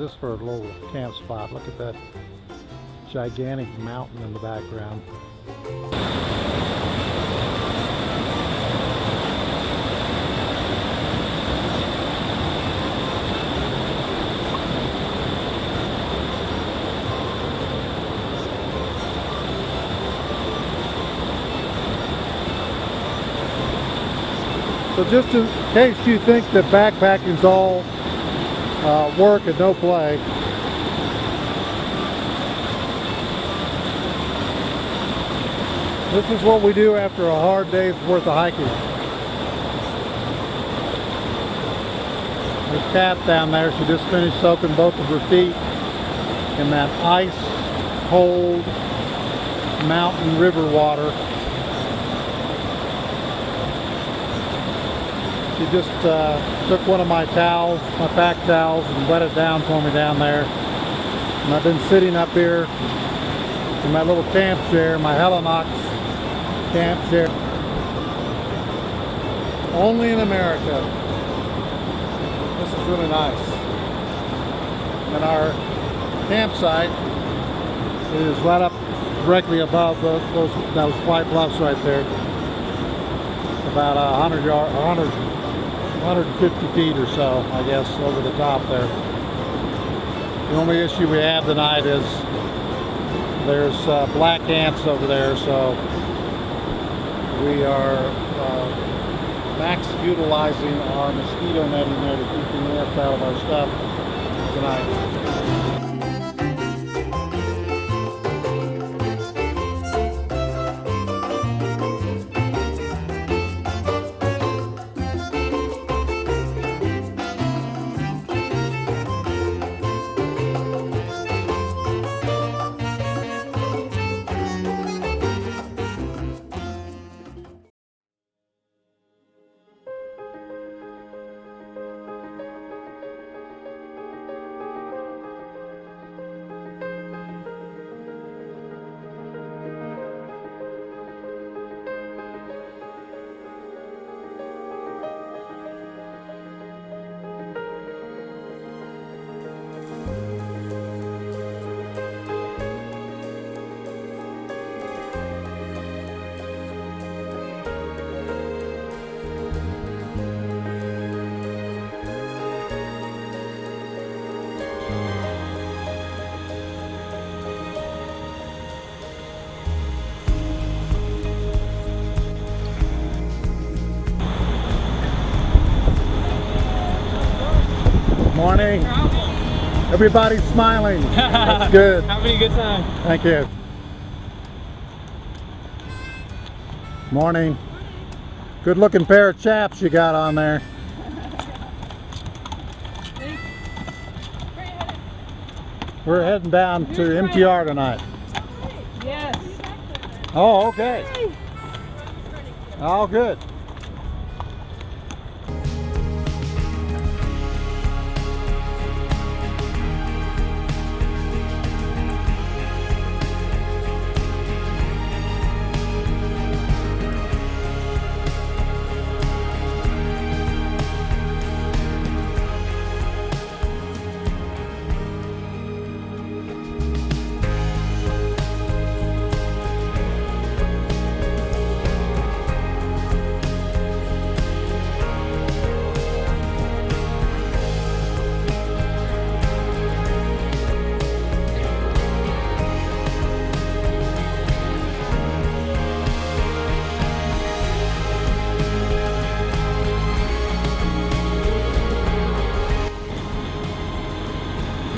this for a little camp spot. Look at that gigantic mountain in the background. So just in case you think that backpacking's all work and no play, this is what we do after a hard day's worth of hiking. There's Kat down there. She just finished soaking both of her feet in that ice-cold mountain river water. She just took one of my towels, my back towels, and wet it down for me down there. And I've been sitting up here in my little camp chair, my Helinox camp chair. Only in America. This is really nice. And our campsite is right up directly above those white bluffs right there. About 150 feet or so, I guess, over the top there. The only issue we have tonight is there's black ants over there, so we are max utilizing our mosquito netting there to keep the ants out of our stuff tonight. Morning. Everybody's smiling. That's good. Having a good time. Thank you. Morning. Good looking pair of chaps you got on there. We're heading down to MTR tonight. Yes. Oh, okay. All good.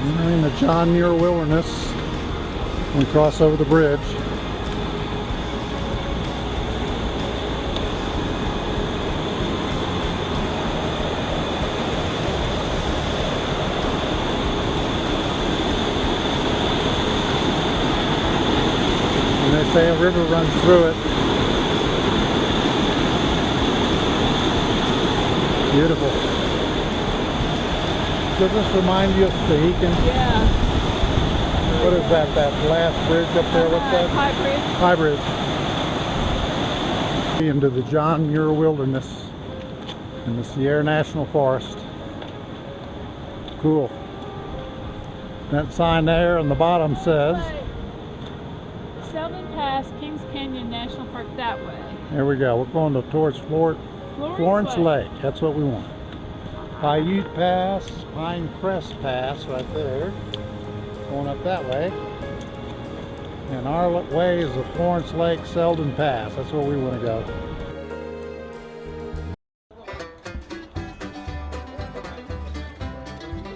We're in the John Muir Wilderness. We cross over the bridge. And they say a river runs through it. Beautiful. Does this remind you of Sahican? Yeah. What is that? That last bridge up there? What's that? High Bridge. High Bridge. Into the John Muir Wilderness in the Sierra National Forest. Cool. That sign there on the bottom says, Selden Pass, Kings Canyon National Park that way. there we go. We're going towards Florence Lake. That's what we want. Pinchot Pass, Pine Crest Pass right there. Going up that way. And our way is the Florence Lake Selden Pass. That's where we want to go.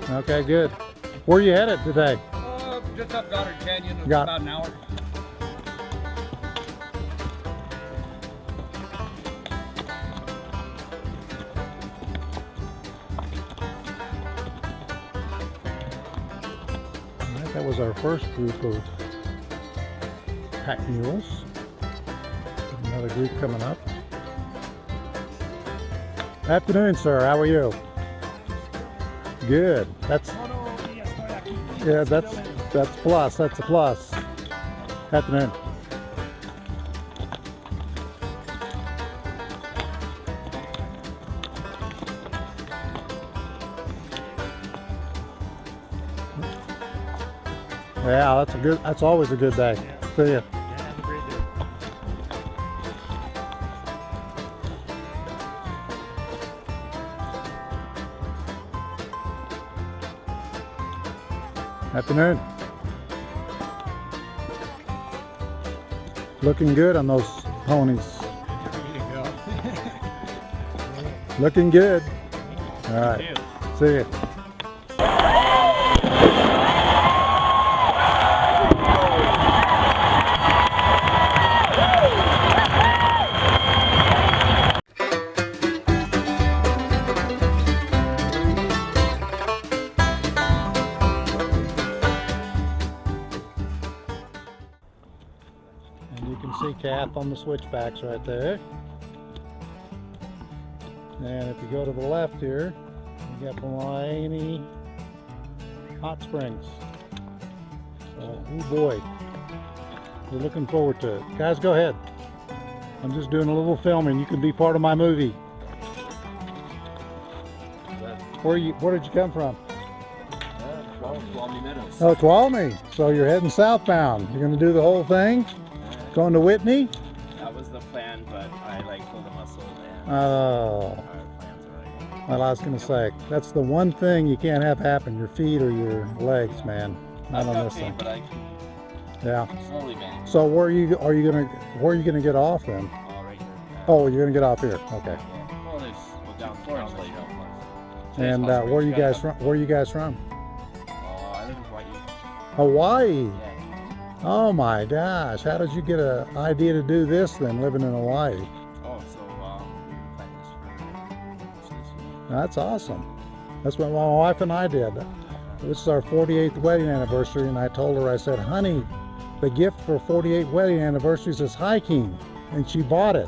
Okay, good. Where are you headed today? Just up Goddard Canyon, Got- about an hour. All right, that was our first group of pack mules. Another group coming up. Afternoon, sir. How are you? Good. That's plus. That's a plus. Afternoon. Yeah, that's always a good day. See ya. Yeah, have a great day. Afternoon. Looking good on those ponies. Looking good. All right. See ya. And you can see Kath on the switchbacks right there. And if you go to the left here, you got Blaney Hot Springs. So, oh boy, we're looking forward to it. Guys, go ahead. I'm just doing a little filming. You can be part of my movie. Where did you come from? Tuolumne Meadows. Oh, Tuolumne. So you're heading southbound. You're going to do the whole thing? Going to Whitney? That was the plan, but I pulled a muscle and Oh, our plans are already. well, I was going to say, that's the one thing you can't have happen, your feet or your legs, man. Not I've on got this pain, thing. but I can Yeah. slowly manage. So where are you gonna get off then? All right here. Oh, you're gonna get off here. Okay. Yeah. Well, there's down Florence down Lake. Lake. And where are you guys from? Where are you guys from? Oh, I live in Hawaii. Hawaii. Yeah. Oh my gosh! How did you get an idea to do this then, living in Hawaii? Oh, so we planned this for this year. That's awesome. That's what my wife and I did. This is our 48th wedding anniversary, and I told her, I said, honey, the gift for 48 wedding anniversaries is hiking, and she bought it.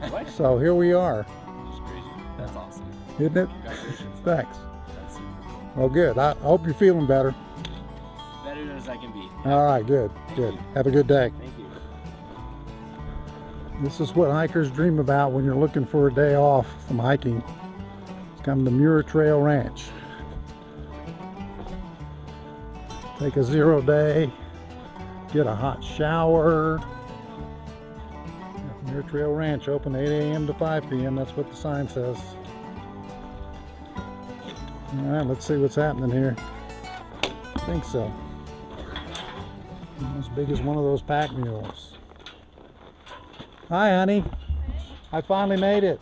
What? So here we are, That's crazy. That's awesome. isn't it? Congratulations. Thanks. That's super cool. Well, good. I hope you're feeling better. Better as I can be. All right, good, good. Have a good day. Thank you. This is what hikers dream about when you're looking for a day off from hiking. Come to Muir Trail Ranch. Take a 0 day, get a hot shower. Muir Trail Ranch open 8 a.m. to 5 p.m. That's what the sign says. All right, let's see what's happening here. I think so. As big as one of those pack mules. Hi, honey. I finally made it.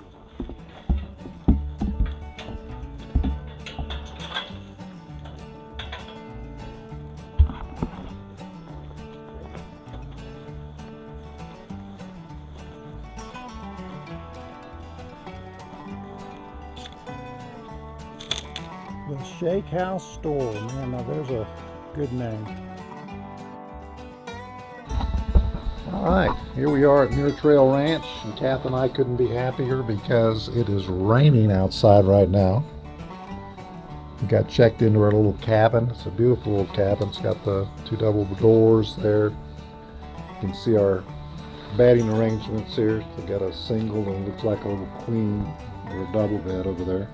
The Shake House Store. Man, now there's a good name. All right, here we are at Muir Trail Ranch, and Kath and I couldn't be happier because it is raining outside right now. We got checked into our little cabin. It's a beautiful little cabin. It's got the 2 double doors there. You can see our bedding arrangements here. We've got a single and looks like a little queen or a double bed over there.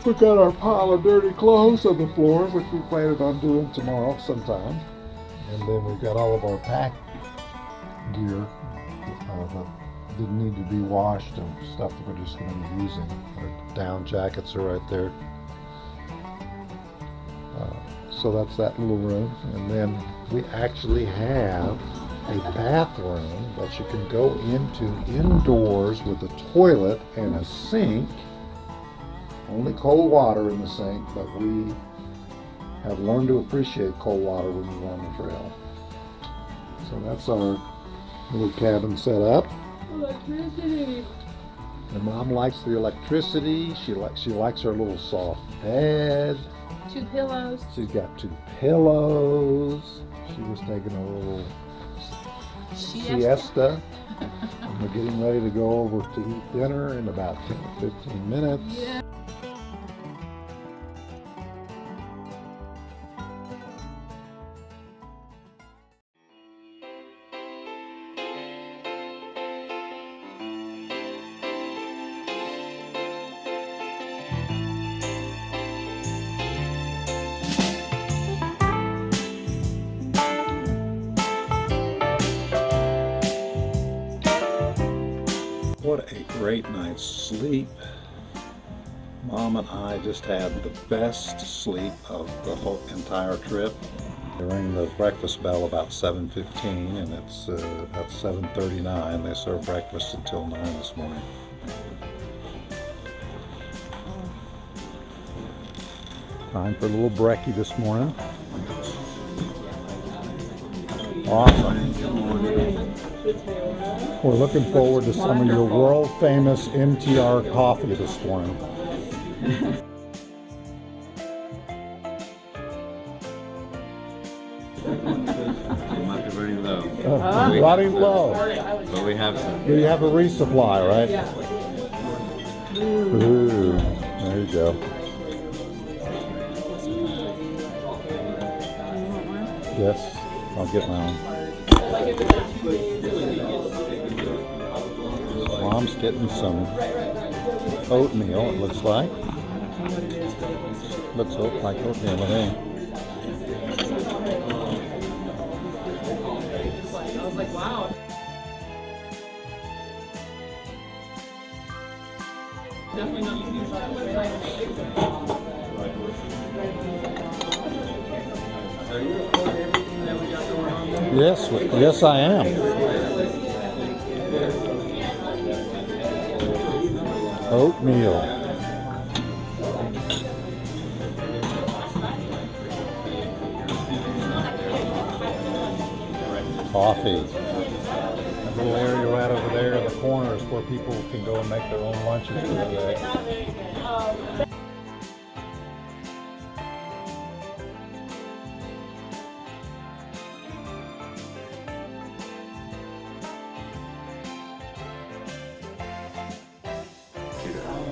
We got our pile of dirty clothes on the floor, which we planted on doing tomorrow sometime. And then we've got all of our pack gear that didn't need to be washed and stuff that we're just going to be using. Our down jackets are right there. So that's that little room. And then we actually have a bathroom that you can go into indoors with a toilet and a sink. Only cold water in the sink, but we have learned to appreciate cold water when we're on the trail. So that's our little cabin set up. Electricity. And Mom likes the electricity. She likes her little soft bed. 2 pillows. She's got 2 pillows. She was taking a little siesta. And we're getting ready to go over to eat dinner in about 10 or 15 minutes. Yeah. What a great night's sleep. Mom and I just had the best sleep of the whole entire trip. They rang the breakfast bell about 7:15 and it's about 7:39. They serve breakfast until 9 this morning. Time for a little brekkie this morning. Awesome. We're looking forward to some of your world famous MTR coffee this morning. It might be running low. Running low. But we have some. You have a resupply, right? Ooh, there you go. Yes, I'll get my own. Mom's getting some oatmeal, it looks like. Looks like oatmeal to me. I was like, wow. Definitely not Yes, I am. Oatmeal. Coffee. That little area right over there in the corner is where people can go and make their own lunches for the day.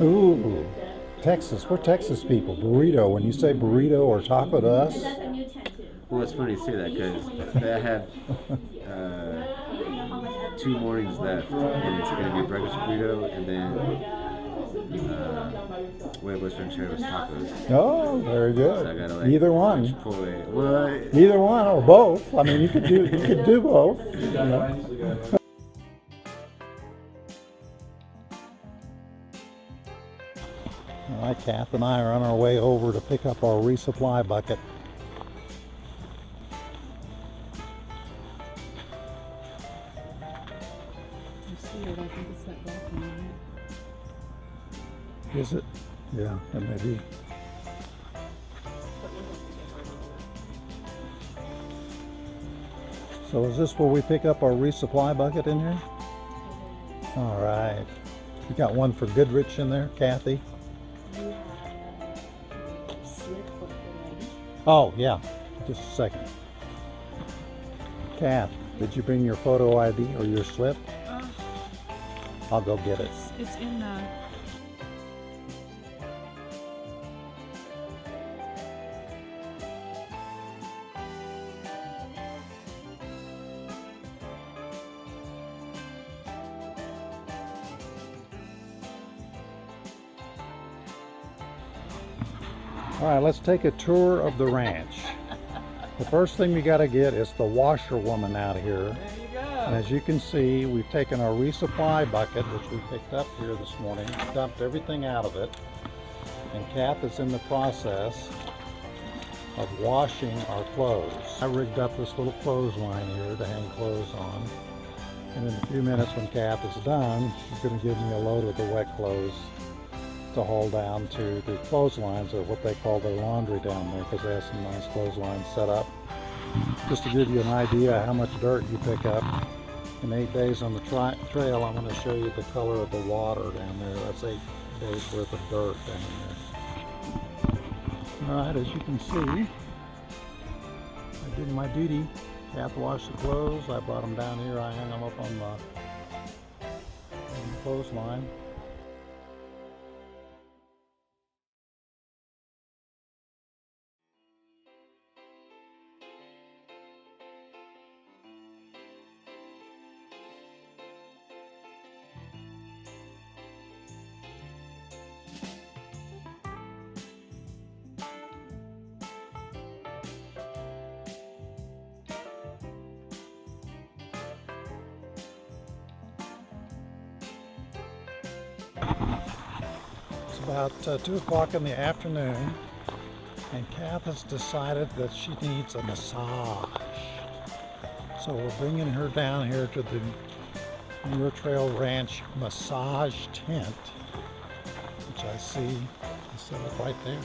Ooh, Texas. We're Texas people. Burrito. When you say burrito or taco to us, Well, it's funny you say that because I have 2 mornings left, and it's going to be a breakfast burrito, and then huevos rancheros tacos. oh, very So I good. gotta Either one. Chipotle. Well, Either one or both. I mean, you could do both. You know? All right, Kath and I are on our way over to pick up our resupply bucket. Is it? Yeah, it may be. So is this where we pick up our resupply bucket in here? All right. You got one for Goodrich in there, Kathy? Oh, yeah. Just a second. Kath, did you bring your photo ID or your slip? I'll go get it. It's in the... All right, let's take a tour of the ranch. The first thing we got to get is the washerwoman out here. There you go. And as you can see, we've taken our resupply bucket, which we picked up here this morning, dumped everything out of it, and Kath is in the process of washing our clothes. I rigged up this little clothesline here to hang clothes on, and in a few minutes when Kath is done, she's going to give me a load of the wet clothes to haul down to the clotheslines, or what they call their laundry down there, because they have some nice clotheslines set up. Just to give you an idea how much dirt you pick up in 8 days on the trail, I'm going to show you the color of the water down there. That's 8 days worth of dirt down there. Alright, as you can see, I did my duty. Kath washed the clothes, I brought them down here, I hung them up on the clothesline. It's about 2 o'clock in the afternoon, and Kath has decided that she needs a massage. So we're bringing her down here to the Muir Trail Ranch massage tent, which I see is set up right there.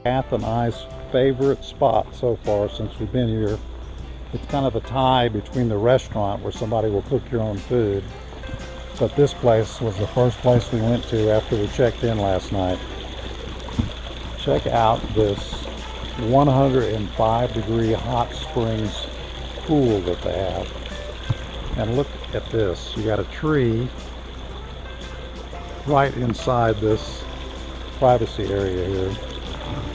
Kath and I's favorite spot so far since we've been here. It's kind of a tie between the restaurant where somebody will cook your own food, but this place was the first place we went to after we checked in last night. Check out this 105-degree hot springs pool that they have. And look at this, you got a tree right inside this privacy area here.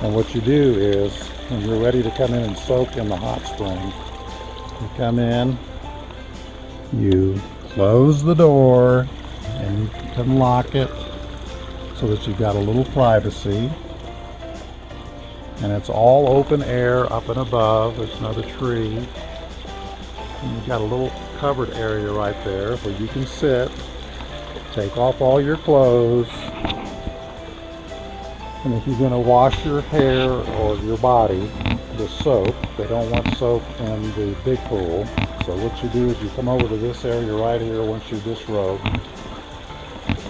And what you do is, when you're ready to come in and soak in the hot spring, you come in, you close the door, and you can lock it so that you've got a little privacy. And it's all open air up and above. There's another tree. And you've got a little covered area right there where you can sit, take off all your clothes. And if you're going to wash your hair or your body with soap, they don't want soap in the big pool. So what you do is you come over to this area right here once you disrobe.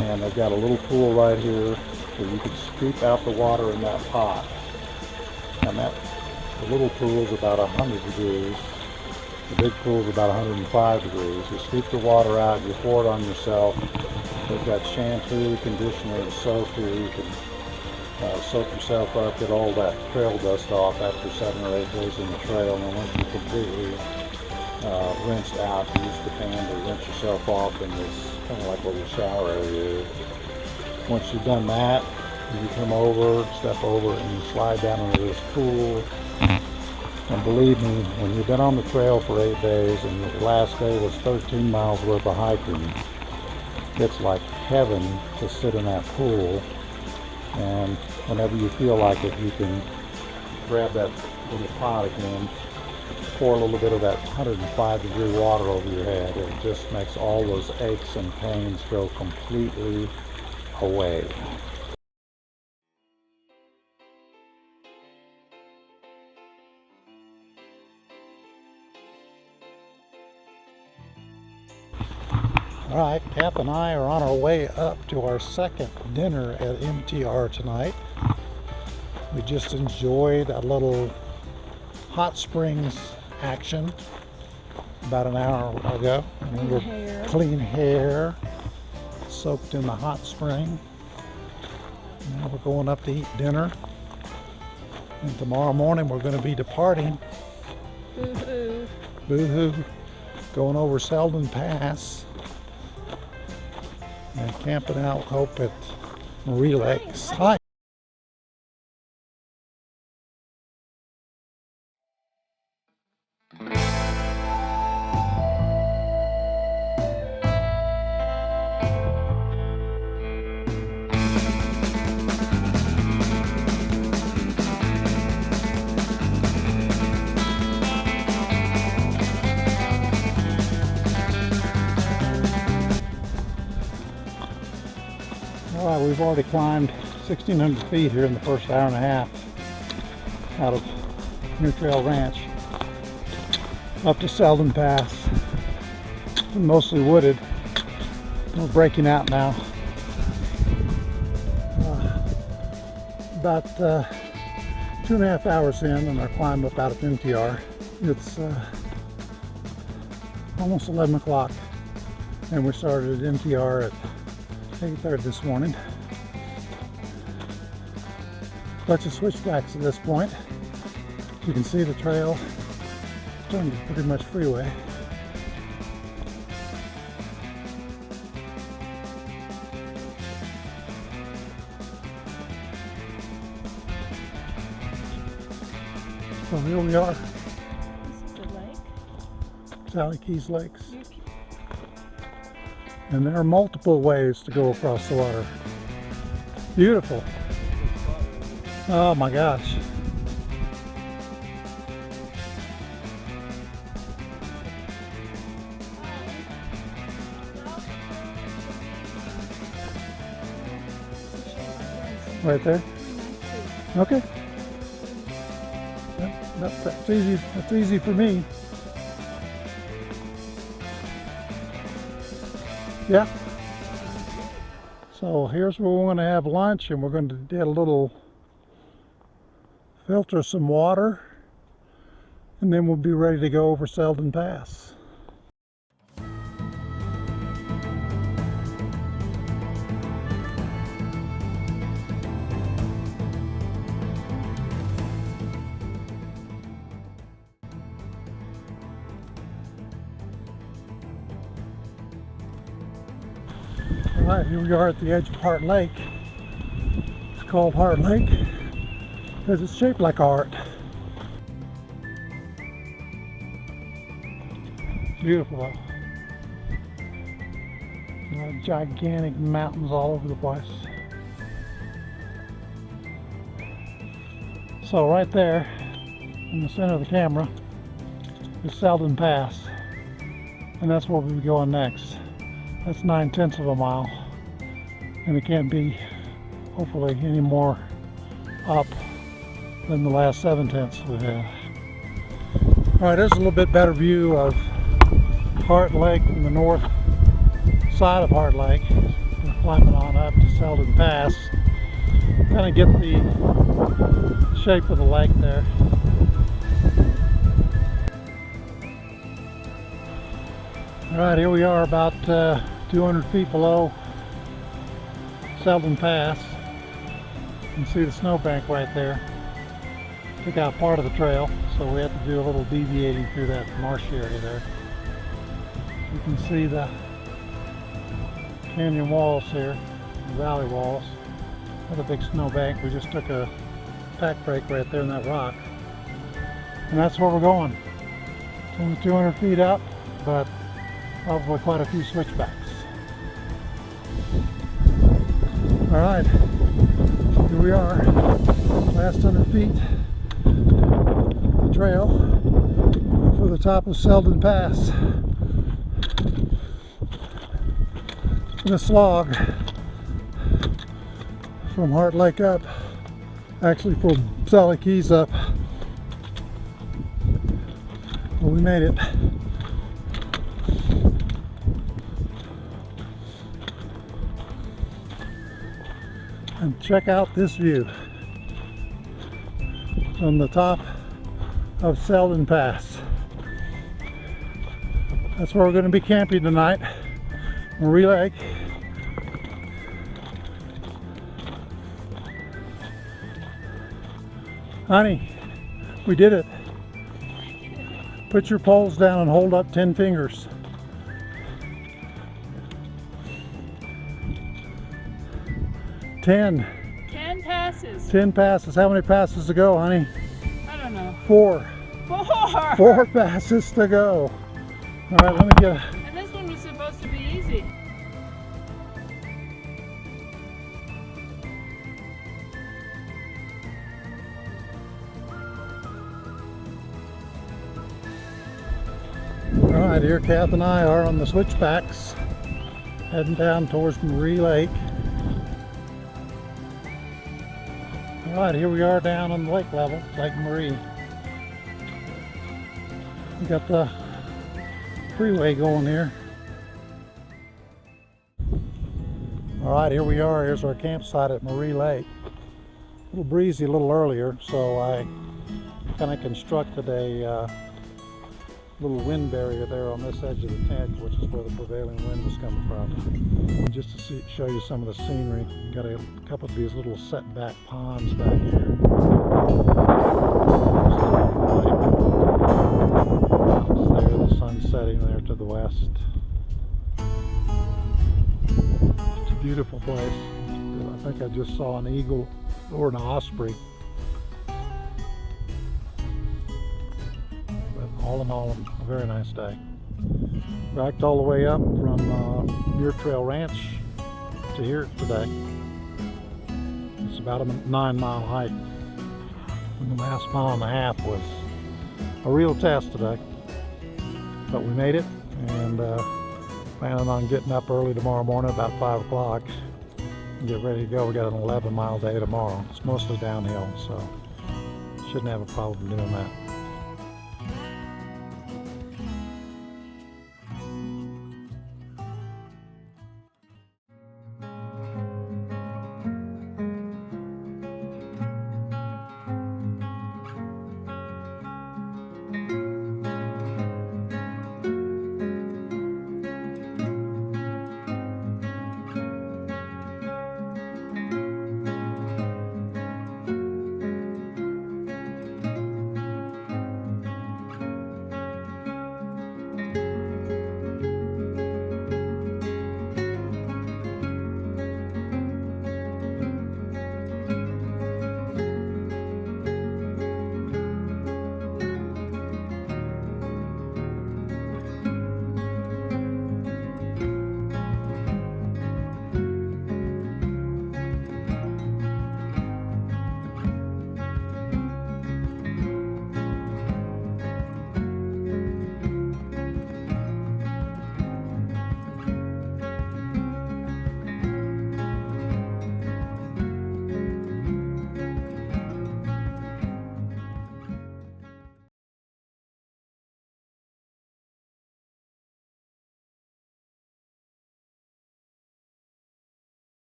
And they've got a little pool right here where you can scoop out the water in that pot. And that The little pool's about 100 degrees. The big pool's about 105 degrees. You scoop the water out, you pour it on yourself. They've got shampoo, conditioner, and soap here. You can soak yourself up, get all that trail dust off after 7 or 8 days in the trail. And then once you're completely rinsed out, use the pan to rinse yourself off in this kind of like a little shower area. Once you've done that, you come over, step over, and you slide down into this pool. And believe me, when you've been on the trail for 8 days and the last day was 13 miles worth of hiking, it's like heaven to sit in that pool. And whenever you feel like it, you can grab that little pot again, pour a little bit of that 105 degree water over your head. It just makes all those aches and pains go completely away. All right, Cap and I are on our way up to our second dinner at MTR tonight. We just enjoyed a little hot springs action about an hour ago. Clean hair, soaked in the hot spring. Now we're going up to eat dinner. And tomorrow morning we're going to be departing. Boo-hoo. Boo-hoo. Going over Selden Pass. And camping out, hope at Marie Lakes. Hi. All right, we've already climbed 1,600 feet here in the first hour and a half out of Muir Trail Ranch up to Selden Pass. It's been mostly wooded. We're breaking out now. About 2.5 hours in on our climb up out of MTR. It's almost 11 o'clock and we started at MTR at 8:30 this morning. Bunch of switchbacks at this point. You can see the trail turned to pretty much freeway. So here we are. This is the lake. Sally Keys Lakes. And there are multiple ways to go across the water. Beautiful. Oh my gosh. Right there? Okay. That's easy. That's easy for me. Yeah. So here's where we're going to have lunch, and we're going to get a little, filter some water, and then we'll be ready to go over Selden Pass. Alright, here we are at the edge of Heart Lake. It's called Heart Lake because it's shaped like a heart. Beautiful though. Gigantic mountains all over the place. So right there in the center of the camera is Selden Pass, and that's where we'll be going next. That's 9/10 of a mile, and it can't be hopefully any more up than the last 7/10 we've had. All right, there's a little bit better view of Heart Lake from the north side of Heart Lake. We're climbing on up to Selden Pass. Kind of get the shape of the lake there. All right, here we are about 200 feet below Selden Pass. You can see the snowbank right there. Took out part of the trail, so we had to do a little deviating through that marsh area there. You can see the canyon walls here, the valley walls. Another big snowbank. We just took a pack break right there in that rock. And that's where we're going. It's only 200 feet up, but probably quite a few switchbacks. All right, here we are, last 100 feet of the trail for the top of Selden Pass. It's been a slog from Heart Lake up, actually from Sally Keys up, but we made it. And check out this view from the top of Selden Pass. That's where we're going to be camping tonight, Marie Lake. Honey, we did it. Put your poles down and hold up 10 fingers. Ten 10 passes. 10 passes. How many passes to go, honey? I don't know. 4. 4. 4 passes to go. All right, let me get a... And this one was supposed to be easy. All right, here Kath and I are on the switchbacks, heading down towards Marie Lake. All right, here we are down on the lake level, Lake Marie. We got the freeway going here. All right, here we are. Here's our campsite at Marie Lake. A little breezy a little earlier, so I kind of constructed a little wind barrier there on this edge of the tent, which is where the prevailing wind was coming from. And just to show you some of the scenery, you got a couple of these little setback ponds back here. Mountains there, the sun setting there to the west. It's a beautiful place. I think I just saw an eagle or an osprey. All in all, a very nice day. Backed all the way up from Muir Trail Ranch to here today. It's about a 9-mile hike. And the last mile and a half was a real test today. But we made it, and planning on getting up early tomorrow morning about 5 o'clock and get ready to go. We got an 11-mile day tomorrow. It's mostly downhill, so shouldn't have a problem doing that.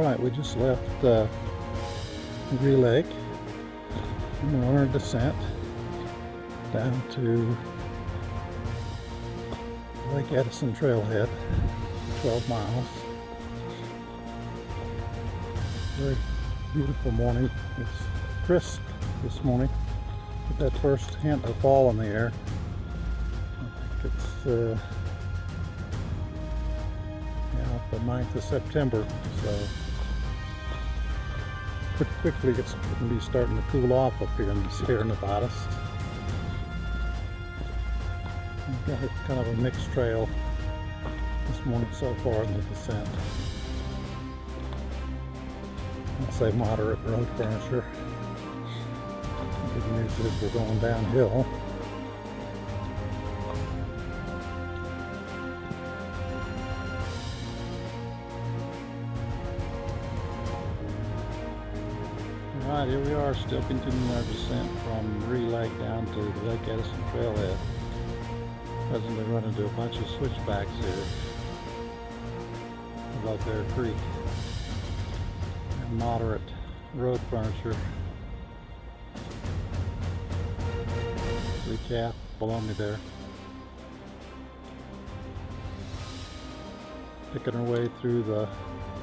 Alright, we just left Muir Lake and we're on our descent down to Lake Edison Trail Head, 12 miles. Very beautiful morning. It's crisp this morning with that first hint of fall in the air. I think it's the 9th of September, so pretty quickly it's going to be starting to cool off up here in the Sierra Nevadas. We've got kind of a mixed trail this morning so far in the descent. I'd say moderate road furniture. The good news is we're going downhill. Alright, here we are, still continuing our descent from Muir Lake down to the Lake Edison Trail Head. Presently running into a bunch of switchbacks here above Bear Creek. And moderate road furniture. See Kath below me there. Picking her way through the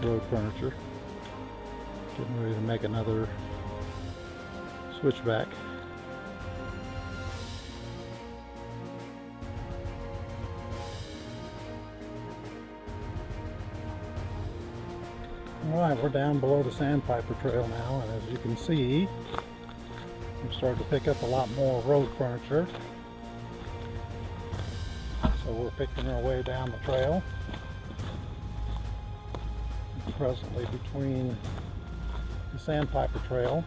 road furniture. Getting ready to make another switchback. Alright, we're down below the Sandpiper Trail now, and as you can see, we've started to pick up a lot more road furniture. So we're picking our way down the trail. Presently between the Sandpiper Trail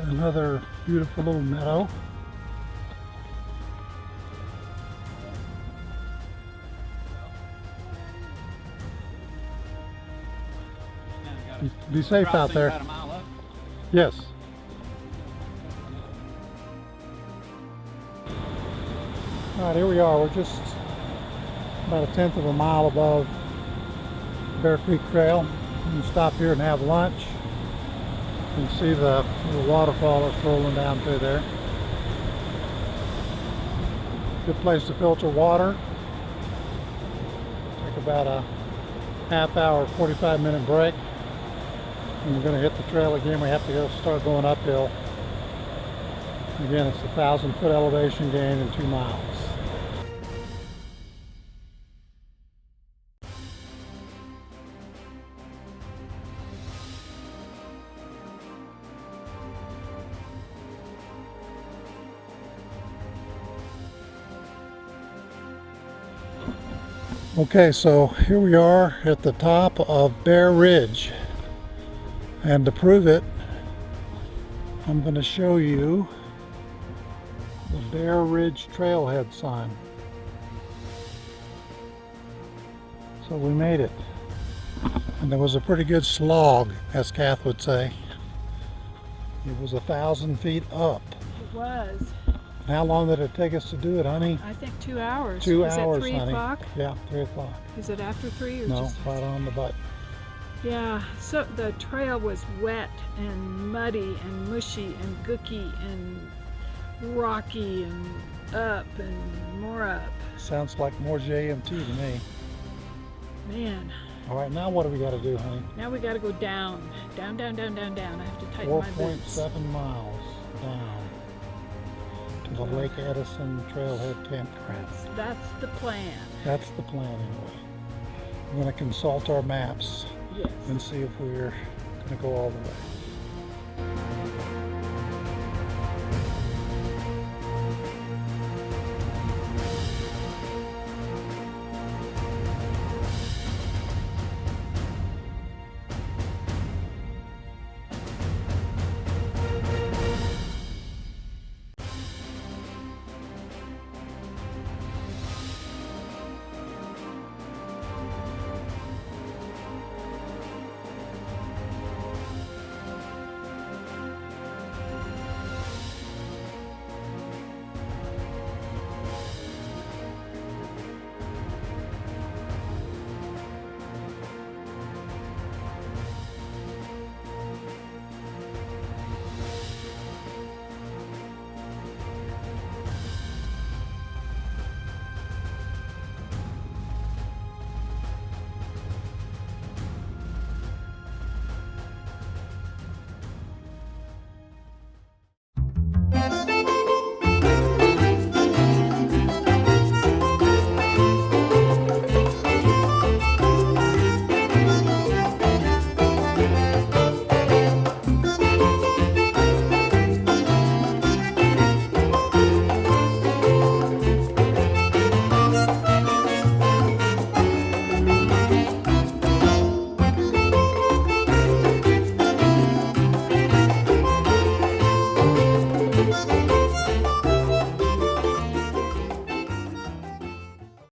another beautiful little meadow. Be safe out there. About a mile up. Yes. Alright, here we are. We're just about 1/10 of a mile above Bear Creek Trail. We can stop here and have lunch. You can see the little waterfall that's rolling down through there. Good place to filter water. Take about a half-hour, 45-minute break. And we're going to hit the trail again. We have to start going uphill. Again, it's a 1,000-foot elevation gain in 2 miles. Okay, so here we are at the top of Bear Ridge, and to prove it, I'm going to show you the Bear Ridge Trailhead sign. So we made it, and there was a pretty good slog, as Kath would say. It was 1,000 feet up. It was. How long did it take us to do it, honey? I think 2 hours. 2 Is hours, it 3 honey. o'clock? Yeah, 3 o'clock. Is it after 3 or No, just? right on the butt. Yeah, so the trail was wet and muddy and mushy and gooky and rocky and up and more up. Sounds like more JMT to me. Man, All right, now what do we got to do, honey? now we gotta go down. Down, down, down, down, down. I have to tighten my boots. 4.7 miles down to the Lake Edison Trail Head campground. That's the plan. That's the plan anyway. I'm going to consult our maps Yes. and see if we're going to go all the way.